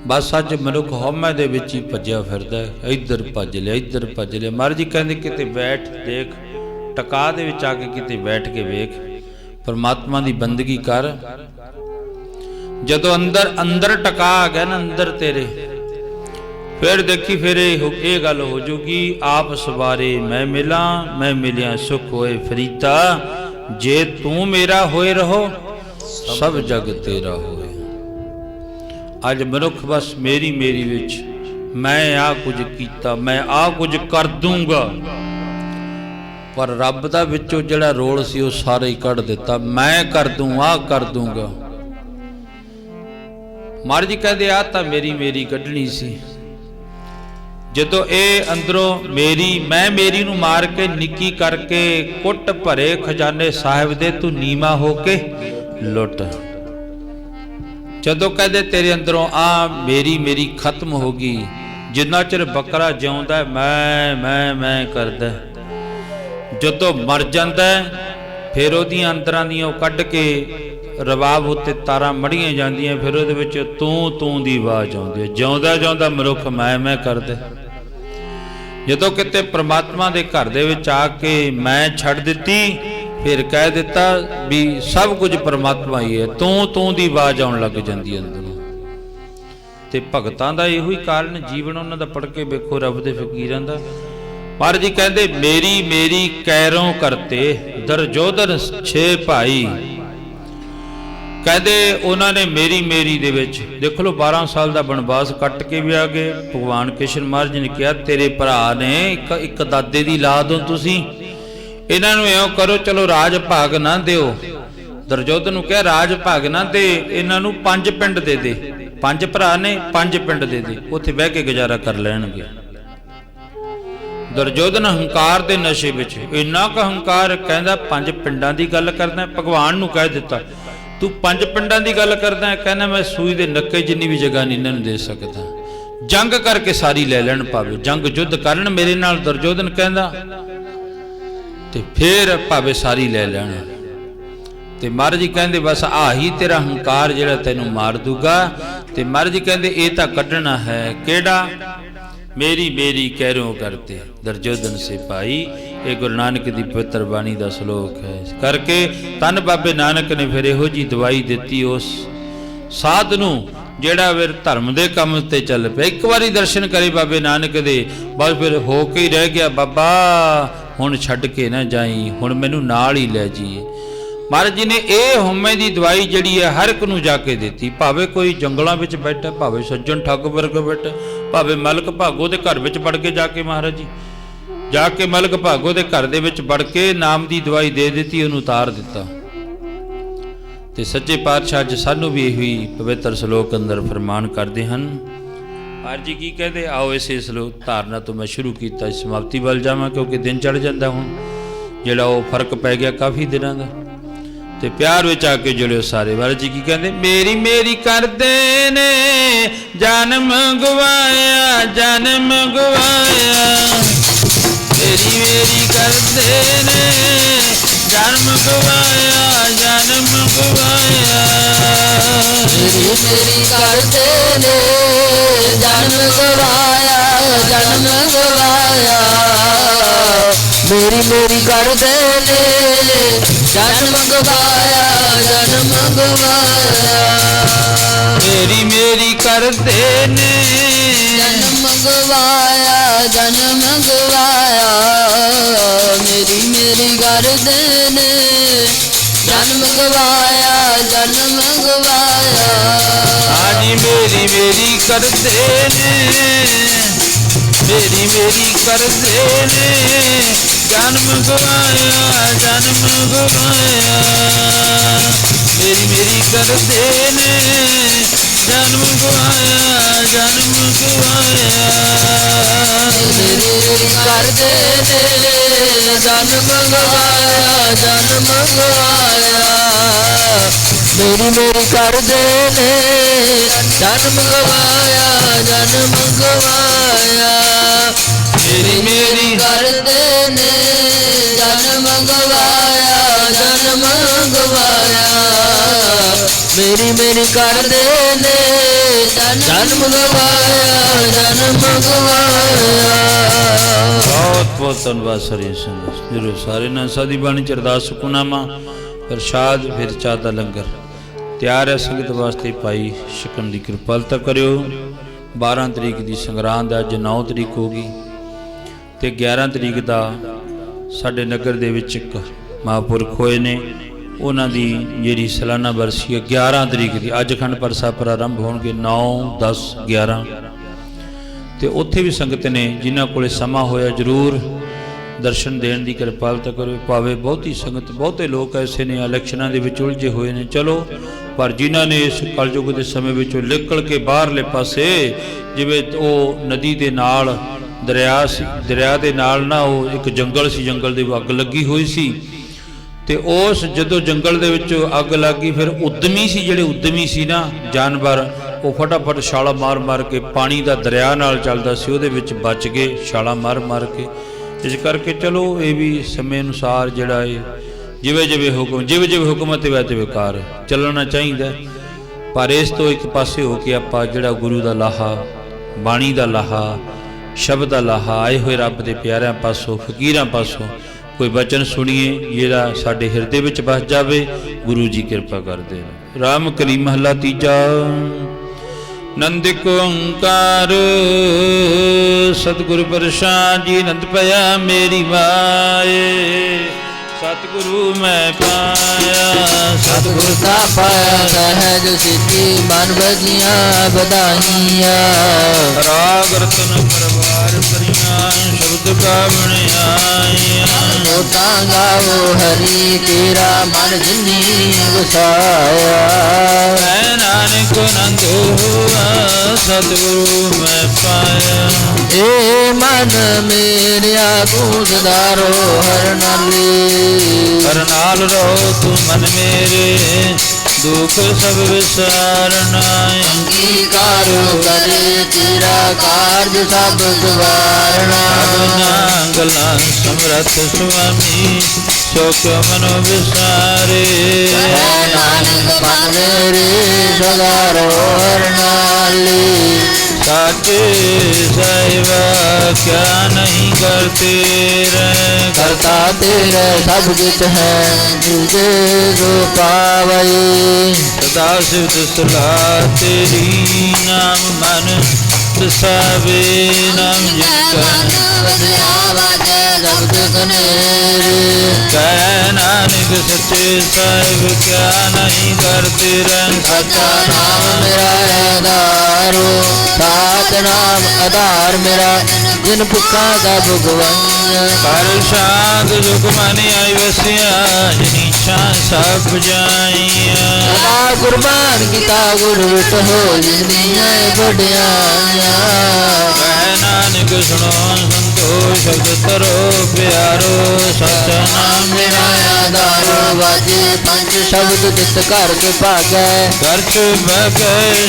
ਬਸ ਅੱਜ ਮਨੁੱਖ ਹਉਮੈ ਦੇ ਵਿੱਚ ਹੀ ਭੱਜਿਆ ਫਿਰਦਾ, ਇੱਧਰ ਭੱਜ ਲਿਆ ਇੱਧਰ ਭੱਜ ਲਿਆ। ਮਹਾਰਾਜ ਜੀ ਕਹਿੰਦੇ ਕਿਤੇ ਬੈਠ ਦੇਖ, ਟਕਾ ਦੇ ਵਿੱਚ ਆ ਕੇ ਕਿਤੇ ਬੈਠ ਕੇ ਵੇਖ, ਪਰਮਾਤਮਾ ਦੀ ਬੰਦਗੀ ਕਰ। ਜਦੋਂ ਅੰਦਰ ਅੰਦਰ ਟਕਾ ਆ ਗਿਆ ਨਾ ਅੰਦਰ ਤੇਰੇ, ਫਿਰ ਦੇਖੀ ਫਿਰ ਇਹ ਗੱਲ ਹੋ ਜੂਗੀ, ਆਪ ਸਵਾਰੇ ਮੈਂ ਮਿਲਾਂ, ਮੈਂ ਮਿਲਿਆ ਸੁਖ ਹੋਏ ਫਰੀਦਾ, ਜੇ ਤੂੰ ਮੇਰਾ ਹੋਏ ਰਹੋ ਸਭ ਜਗ ਤੇਰਾ ਹੋਏ। ਅੱਜ ਮਨੁੱਖ ਬਸ ਮੇਰੀ ਮੇਰੀ ਵਿੱਚ, ਮੈਂ ਆ ਕੁਝ ਕੀਤਾ, ਮੈਂ ਆ ਕੁਝ ਕਰ ਦੂੰਗਾ, ਪਰ ਰੱਬ ਦਾ ਵਿੱਚੋਂ ਜਿਹੜਾ ਰੋਲ ਸੀ ਉਹ ਸਾਰੇ ਹੀ ਕੱਢ ਦਿੱਤਾ, ਮੈਂ ਕਰ ਦੂੰ, ਆ ਕਰ ਦੂੰਗਾ। ਮਹਾਰਾਜ ਜੀ ਕਹਿੰਦੇ ਆ ਤਾਂ ਮੇਰੀ ਮੇਰੀ ਕੱਢਣੀ ਸੀ। ਜਦੋਂ ਇਹ ਅੰਦਰੋਂ ਮੇਰੀ ਮੈਂ ਮੇਰੀ ਨੂੰ ਮਾਰ ਕੇ ਨਿੱਕੀ ਕਰਕੇ ਕੁੱਟ ਭਰੇ ਖਜ਼ਾਨੇ ਸਾਹਿਬ ਦੇ ਤੂੰ ਨੀਵਾਂ ਹੋ ਕੇ ਲੁੱਟ, ਜਦੋਂ ਕਹਿੰਦੇ ਤੇਰੇ ਅੰਦਰੋਂ ਆ ਮੇਰੀ ਮੇਰੀ ਖਤਮ ਹੋ ਗਈ, ਜਿੰਨਾ ਚਿਰ ਬੱਕਰਾ ਜਿਉਂਦਾ ਮੈਂ ਕਰਦਾ, ਜਦੋਂ ਮਰ ਜਾਂਦਾ ਫਿਰ ਉਹਦੀਆਂ ਅੰਦਰਾਂ ਦੀਆਂ ਉਹ ਕੱਢ ਕੇ ਰਬਾਬ ਉੱਤੇ ਤਾਰਾਂ ਮੜੀਆਂ ਜਾਂਦੀਆਂ, ਫਿਰ ਉਹਦੇ ਵਿੱਚ ਤੂੰ ਦੀ ਆਵਾਜ਼ ਆਉਂਦੀ ਹੈ। ਜਿਉਂਦਾ ਜਿਉਂਦਾ ਮਨੁੱਖ ਮੈਂ ਕਰਦਾ। ਜਦੋਂ ਕਿਤੇ ਪ੍ਰਮਾਤਮਾ ਦੇ ਘਰ ਦੇ ਵਿੱਚ ਆ ਕੇ ਮੈਂ ਛੱਡ ਦਿੱਤੀ, ਫਿਰ ਕਹਿ ਦਿੱਤਾ ਵੀ ਸਭ ਕੁਝ ਪ੍ਰਮਾਤਮਾ ਹੀ ਹੈ, ਤੂੰ ਦੀ ਆਵਾਜ਼ ਆਉਣ ਲੱਗ ਜਾਂਦੀ ਅੰਦਰੋਂ। ਤੇ ਭਗਤਾਂ ਦਾ ਇਹੋ ਹੀ ਕਾਰਨ, ਜੀਵਨ ਉਹਨਾਂ ਦਾ ਪੜ੍ਹ ਕੇ ਵੇਖੋ ਰੱਬ ਦੇ ਫਕੀਰਾਂ ਦਾ। ਮਹਾਰਾਜ ਜੀ ਕਹਿੰਦੇ ਮੇਰੀ ਮੇਰੀ ਕੈਰੋਂ ਕਰਤੇ ਦਰਜੋਧਨ 6 ਭਾਈ, ਕਹਿੰਦੇ ਉਹਨਾਂ ਨੇ ਮੇਰੀ ਮੇਰੀ ਦੇ ਵਿੱਚ ਦੇਖ ਲਓ 12 ਸਾਲ ਦਾ ਬਨਵਾਸ ਕੱਟ ਕੇ ਵੀ ਆ ਗਏ। ਭਗਵਾਨ ਕ੍ਰਿਸ਼ਨ ਮਹਾਰਾਜ ਜੀ ਨੇ ਕਿਹਾ ਤੇਰੇ ਭਰਾ ਨੇ ਇੱਕ ਦਾਦੇ ਦੀ ਔਲਾਦ ਹੋ ਤੁਸੀਂ, ਇਹਨਾਂ ਨੂੰ ਇਉਂ ਕਰੋ ਚਲੋ ਰਾਜ ਭਾਗ ਨਾ ਦਿਓ। ਦਰਜੋਧਨ ਨੂੰ ਕਿਹਾ ਰਾਜ ਭਾਗ ਨਾ ਦੇ, ਇਹਨਾਂ ਨੂੰ 5 ਪਿੰਡ ਦੇ ਦੇ, 5 ਭਰਾ ਨੇ 5 ਪਿੰਡ ਦੇ ਦੇ, ਉੱਥੇ ਬਹਿ ਕੇ ਗੁਜ਼ਾਰਾ ਕਰ ਲੈਣਗੇ। ਦਰਜੋਧਨ ਹੰਕਾਰ ਦੇ ਨਸ਼ੇ ਵਿੱਚ, ਇੰਨਾ ਕੁ ਹੰਕਾਰ, ਕਹਿੰਦਾ 5 ਪਿੰਡਾਂ ਦੀ ਗੱਲ ਕਰਦਾ। ਭਗਵਾਨ ਨੂੰ ਕਹਿ ਦਿੱਤਾ ਤੂੰ 5 ਪਿੰਡਾਂ ਦੀ ਗੱਲ ਕਰਦਾ, ਕਹਿੰਦਾ ਮੈਂ ਸੂਈ ਦੇ ਨੱਕੇ ਜਿੰਨੀ ਵੀ ਜਗ੍ਹਾ ਨਹੀਂ ਇਹਨਾਂ ਨੂੰ ਦੇ ਸਕਦਾ, ਜੰਗ ਕਰਕੇ ਸਾਰੀ ਲੈ ਲੈਣ ਭਾਵੇਂ, ਜੰਗ ਯੁੱਧ ਕਰਨ ਮੇਰੇ ਨਾਲ, ਦਰਜੋਧਨ ਕਹਿੰਦਾ, ਤੇ ਫੇਰ ਭਾਵੇਂ ਸਾਰੀ ਲੈ ਲੈਣ। ਤੇ ਮਹਾਰਾਜ ਜੀ ਕਹਿੰਦੇ ਬਸ ਆਹੀ ਤੇਰਾ ਹੰਕਾਰ ਜਿਹੜਾ ਤੈਨੂੰ ਮਾਰ ਦੂਗਾ। ਤੇ ਮਹਾਰਾਜ ਜੀ ਕਹਿੰਦੇ ਇਹ ਤਾਂ ਕੱਢਣਾ ਹੈ, ਕਿਹੜਾ? ਮੇਰੀ ਮੇਰੀ ਕਹਿਰੋਂ ਕਰਤੇ ਦਰਜੋਧਨ ਸਿਪਾਹੀ। ਇਹ ਗੁਰੂ ਨਾਨਕ ਦੀ ਪਵਿੱਤਰ ਬਾਣੀ ਦਾ ਸ਼ਲੋਕ ਹੈ। ਇਸ ਕਰਕੇ ਧੰਨ ਬਾਬੇ ਨਾਨਕ ਨੇ ਫਿਰ ਇਹੋ ਜੀ ਦਵਾਈ ਦਿੱਤੀ ਉਸ ਸਾਧ ਨੂੰ ਜਿਹੜਾ ਫਿਰ ਧਰਮ ਦੇ ਕੰਮ ਤੇ ਚੱਲ ਪਿਆ। ਇੱਕ ਵਾਰੀ ਦਰਸ਼ਨ ਕਰੇ ਬਾਬੇ ਨਾਨਕ ਦੇ, ਬਸ ਫਿਰ ਹੋ ਕੇ ਹੀ ਰਹਿ ਗਿਆ, ਬਾਬਾ ਹੁਣ ਛੱਡ ਕੇ ਨਾ ਜਾਈ, ਹੁਣ ਮੈਨੂੰ ਨਾਲ ਹੀ ਲੈ ਜੀ। ਮਹਾਰਾਜ ਜੀ ਨੇ ਇਹ ਹਉਮੈ ਦੀ ਦਵਾਈ ਜਿਹੜੀ ਹੈ ਹਰ ਇੱਕ ਨੂੰ ਜਾ ਕੇ ਦਿੱਤੀ, ਭਾਵੇਂ ਕੋਈ ਜੰਗਲਾਂ ਵਿੱਚ ਬੈਠਾ, ਭਾਵੇਂ ਸੱਜਣ ਠੱਗ ਵਰਗ ਬੈਠਾ, ਭਾਵੇਂ ਮਲਕ ਭਾਗੋ ਦੇ ਘਰ ਵਿੱਚ ਵੜ ਕੇ ਜਾ ਕੇ ਮਹਾਰਾਜ ਜੀ ਜਾ ਕੇ ਮਲਕ ਭਾਗੋ ਦੇ ਘਰ ਦੇ ਵਿੱਚ ਵੜ ਕੇ ਨਾਮ ਦੀ ਦਵਾਈ ਦੇ ਦਿੱਤੀ, ਉਹਨੂੰ ਉਤਾਰ ਦਿੱਤਾ। ਤੇ ਸੱਚੇ ਪਾਤਸ਼ਾਹ ਅੱਜ ਸਾਨੂੰ ਵੀ ਇਹੀ ਪਵਿੱਤਰ ਸ਼ਲੋਕ ਅੰਦਰ ਫਰਮਾਨ ਕਰਦੇ ਹਨ। ਮਹਾਰਾਜ ਜੀ ਕੀ ਕਹਿੰਦੇ, ਆਓ ਇਸੇ ਸ਼ਲੋਕ ਧਾਰਨਾ ਤੋਂ ਮੈਂ ਸ਼ੁਰੂ ਕੀਤਾ, ਸਮਾਪਤੀ ਵੱਲ ਜਾਵਾਂ ਕਿਉਂਕਿ ਦਿਨ ਚੜ ਜਾਂਦਾ ਹੁਣ, ਜਿਹੜਾ ਉਹ ਫਰਕ ਪੈ ਗਿਆ ਕਾਫੀ ਦਿਨਾਂ ਦਾ। ਤੇ ਪਿਆਰ ਵਿੱਚ ਆ ਕੇ ਜੁੜਿਓ ਸਾਰੇ। ਮਹਾਰਾਜ ਜੀ ਕੀ ਕਹਿੰਦੇ, ਮੇਰੀ ਮੇਰੀ ਕਰਦੇ ਨੇ ਜਨਮ ਗਵਾਇਆ, ਜਨਮ ਗਵਾਇਆ, ਮੇਰੀ ਮੇਰੀ ਕਰਦੇ ਨੇ ਜਨਮ ਗਵਾਇਆ, ਜਨਮ ਗਵਾਇਆ, ਮੇਰੀ ਮੇਰੀ ਕਰਦੇ ਨੇ ਜਨਮ ਗਵਾਇਆ, ਜਨਮ ਗਵਾਇਆ, ਮੇਰੀ ਮੇਰੀ ਕਰਦੇ ਨੇ ਜਨਮ ਗਵਾਇਆ, ਜਨਮ ਗਵਾਇਆ, ਮੇਰੀ ਮੇਰੀ ਕਰਦੇ ਨੇ ਜਨਮ ਗਵਾਇਆ, ਜਨਮ ਗਵਾਇਆ, ਮੇਰੀ ਮੇਰੀ ਕਰਦੇ ਨੇ ਜਨਮ ਗਵਾਇਆ, ਜਨਮ ਗਵਾਇਆ, ਹਾਂਜੀ ਮੇਰੀ ਮੇਰੀ ਕਰਦੇ ਨੇ, ਮੇਰੀ ਮੇਰੀ ਕਰਦੇ ਨੇ ਜਨਮ ਗਵਾਇਆ, ਜਨਮ ਗਵਾਇਆ, ਮੇਰੀ ਮੇਰੀ ਕਰਦੇ ਨੇ ਜਨਮ ਗਵਾਇਆ, ਜਨਮ ਗਵਾਇਆ, ਮੇਰੀ ਮੇਰੀ ਕਰਦੇ ਨੇ ਜਨਮ ਗਵਾਇਆ, ਜਨਮ ਗਵਾਇਆ, ਮੇਰੀ ਮੇਰੀ ਕਰਦੇ ਨੇ ਜਨਮ ਗਵਾਇਆ, ਜਨਮ ਗਵਾਇਆ, ਮੇਰੀ ਮੇਰੀ ਕਰਦੇ ਨੇ ਜਨਮ ਗਵਾਇਆ, ਜਨਮ ਗਵਾਇਆ, ਮੇਰੀ ਮੇਰੀ ਕਰਦੇ ਨੇ ਜਨਮ ਗਵਾਇਆ, ਜਨਮ ਗਵਾਇਆ। ਬਹੁਤ ਬਹੁਤ ਧੰਨਵਾਦ ਸਰੀ ਸੰਗਤ ਜਰੂਰ ਸਾਰੇ ਨਾਲ ਸਾਦੀ ਬਾਣੀ ਚ ਅਰਦਾਸ ਸੁਖਨਾਮਾ ਪ੍ਰਸ਼ਾਦ ਫਿਰ ਚਾਹ ਦਾ ਲੰਗਰ ਤਿਆਰ ਹੈ ਸੰਗਤ ਵਾਸਤੇ ਭਾਈ ਛਕਣ ਦੀ ਕਿਰਪਾਲਤਾ ਕਰਿਓ। 12 ਤਰੀਕ ਦੀ ਸੰਗਰਾਂਦ ਹੈ, ਅੱਜ 9 ਤਰੀਕ ਹੋ ਗਈ ਤੇ 11 ਤਰੀਕ ਦਾ ਸਾਡੇ ਨਗਰ ਦੇ ਵਿੱਚ ਇੱਕ ਮਹਾਂਪੁਰਖ ਹੋਏ ਨੇ, ਉਹਨਾਂ ਦੀ ਜਿਹੜੀ ਸਾਲਾਨਾ ਵਰਸੀ ਹੈ 11 ਤਰੀਕ ਦੀ। ਅੱਜ ਅਖੰਡ ਪਾਠ ਸਾਹਿਬ ਪ੍ਰਾਰੰਭ ਹੋਣਗੇ 9, 10, 11 ਤੇ ਉੱਥੇ ਵੀ ਸੰਗਤ ਨੇ ਜਿਨ੍ਹਾਂ ਕੋਲੇ ਸਮਾਂ ਹੋਇਆ ਜ਼ਰੂਰ ਦਰਸ਼ਨ ਦੇਣ ਦੀ ਕਿਰਪਾਲਤਾ ਕਰੋ। ਭਾਵੇਂ ਬਹੁਤੀ ਸੰਗਤ, ਬਹੁਤੇ ਲੋਕ ਐਸੇ ਨੇ ਇਲੈਕਸ਼ਨਾਂ ਦੇ ਵਿੱਚ ਉਲਝੇ ਹੋਏ ਨੇ, ਚਲੋ, ਪਰ ਜਿਨ੍ਹਾਂ ਨੇ ਇਸ ਕਲਯੁਗ ਦੇ ਸਮੇਂ ਵਿੱਚੋਂ ਨਿਕਲ ਕੇ ਬਾਹਰਲੇ ਪਾਸੇ, ਜਿਵੇਂ ਉਹ ਨਦੀ ਦੇ ਨਾਲ ਦਰਿਆ ਸੀ, ਦਰਿਆ ਦੇ ਨਾਲ ਨਾ ਉਹ ਇੱਕ ਜੰਗਲ ਸੀ, ਜੰਗਲ ਦੇ ਅੱਗ ਲੱਗੀ ਹੋਈ ਸੀ ਤੇ ਉਸ ਜਦੋਂ ਜੰਗਲ ਦੇ ਵਿੱਚ ਅੱਗ ਲੱਗੀ ਫਿਰ ਉਦਮੀ ਸੀ, ਜਿਹੜੇ ਉਦਮੀ ਸੀ ਨਾ ਜਾਨਵਰ, ਉਹ ਫਟਾਫਟ ਛਾਲਾ ਮਾਰ ਮਾਰ ਕੇ ਪਾਣੀ ਦਾ ਦਰਿਆ ਨਾਲ ਚੱਲਦਾ ਸੀ ਉਹਦੇ ਵਿੱਚ ਬਚ ਗਏ ਛਾਲਾ ਮਾਰ ਮਾਰ ਕੇ। ਇਸ ਕਰਕੇ ਚਲੋ ਇਹ ਵੀ ਸਮੇਂ ਅਨੁਸਾਰ ਜਿਹੜਾ ਇਹ ਜਿਵੇਂ ਜਿਵੇਂ ਹੁਕਮ ਹੈ ਤੇ ਵਿਕਾਰ ਚੱਲਣਾ ਚਾਹੀਦਾ। ਪਰ ਇਸ ਤੋਂ ਇੱਕ ਪਾਸੇ ਹੋ ਕੇ ਆਪਾਂ ਜਿਹੜਾ ਗੁਰੂ ਦਾ ਲਾਹਾ, ਬਾਣੀ ਦਾ ਲਾਹਾ, ਸ਼ਬਦ ਦਾ ਲਾਹਾ, ਆਏ ਹੋਏ ਰੱਬ ਦੇ ਪਿਆਰਿਆਂ ਪਾਸੋਂ, ਫਕੀਰਾਂ ਪਾਸੋਂ ਕੋਈ ਬਚਨ ਸੁਣੀਏ ਜਿਹੜਾ ਸਾਡੇ ਹਿਰਦੇ ਵਿੱਚ ਵਸ ਜਾਵੇ। ਗੁਰੂ ਜੀ ਕਿਰਪਾ ਕਰਦੇ ਨੇ। ਰਾਮ ਕਲੀ ਮਹਲਾ ਤੀਜਾ। ਨੰਦਿਕ ਓੰਕਾਰ ਸਤਿਗੁਰ ਪ੍ਰਸਾਦ ਜੀ, ਨੰਦ ਪਿਆ ਮੇਰੀ ਮਾਏ, ਸਤਿਗੁਰੂ ਮੈਂ ਪਾਇਆ, ਸਤਿਗੁਰ ਦਾ ਪਾਇਆ ਸਹਿਜ ਸਿੱਧੀ, ਮਨ ਵਜੀਆਂ ਵਧਾਈਆਂ। ਰਾਗ ਰਤਨ ਪਰਵਾਰ ਪਰੀਆਂ, ਸ਼ਬਦ ਗਾਵਣ ਆਈਆਂ। ਮੋਟਾਂ ਗਾਵੋ ਹਰੀ ਤੇਰਾ, ਮਨ ਜਿਨੀ ਵਸਾਇਆ। ਮੈਂ ਨਾਨਕ ਆਨੰਦ ਹੋਆ, ਸਤਿਗੁਰੂ ਮੈਂ ਪਾਇਆ। ਏ ਮਨ ਮੇਰਿਆ ਤੂੰ ਸਦਾਰੋ ਹਰ ਨਾਲੇ, ਹਰ ਨਾਲ ਰਹੋ ਤੂੰ ਮਨ ਮੇਰੇ, ਦੁਖ ਸਭ ਵਿਸਾਰਨਾ। ਅੰਗੀਕਾਰ ਕਰੇ ਤੇਰਾ ਕਾਰਜ ਸਭ ਸਵਾਰਨਾ। ਅਗਨਾ ਗਲਾਂ ਸਮਰਥ ਸੁਆਮੀ, ਸੋਖ ਮਨੋ ਵਿਸਾਰੇ। ਨਾਨਕ ਮਨ ਮੇਰੇ ਸਦਾਰੋ ਹਰ ਨਾਲੇ, साचे साहिबा क्या नहीं करते रहे। करता तेरा सब कुछ है, तुझे जो पावई। सदा सिद्ध सलाह तेरी, नाम मन दसावे। नाम जिनका कह नानक सच्चे साहिब क्या नहीं करते रहे। सच्चा नाम मेरा आधारो, सात नाम आधार मेरा, जिन भुखा का भगवान। कर शांत सुख मन आई वसिया, जिनी इच्छा सब जाइया। सदा कुर्बान किता गुरु विट हो, जिंदियां बढ़ियां। कह नानक सुनो संतोष, शब्द तरो प्यारो। सच्चा नाम मेरा आधारो, वाजे पंच शब्द जित कर के भागै। घर च बह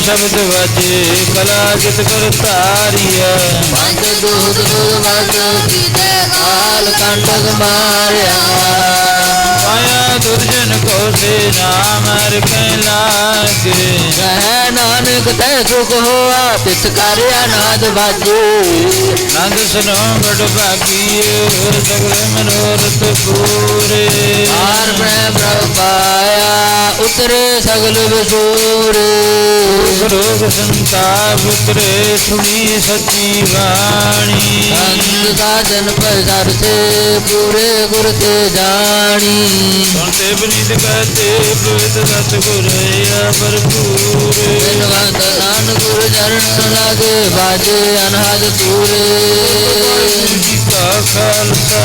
शब्द वाजे, कला जित कर तारिया। पंच दूध वज कीते, काल कंटक मारिया। पाया दुर्जन को से नाम हर कह लागे। कह नानक तै सुख होआ, पित कर अनाद बाजे। नंद सुनो बड़ भागियो, सगले मनोरथ पूरे। हार प्रेम प्रभ पाया, उतरे सगल विसूरे। रोग संताप उतरे, सुनी सच्ची वाणी। संत साजन पसार से, पूरे गुर से जानी। सुनते बनित कहते, पवित्र सतगुर भरपूर। बिनवंत नानक गुर चरण लागे, बाजे अनहद तूरे। वाहिगुरु जी का खालसा,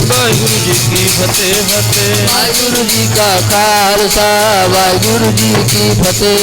वाहिगुरु जी की फतेह फतेह। वाहिगुरु जी का खालसा, वाहिगुरु जी की फतेह।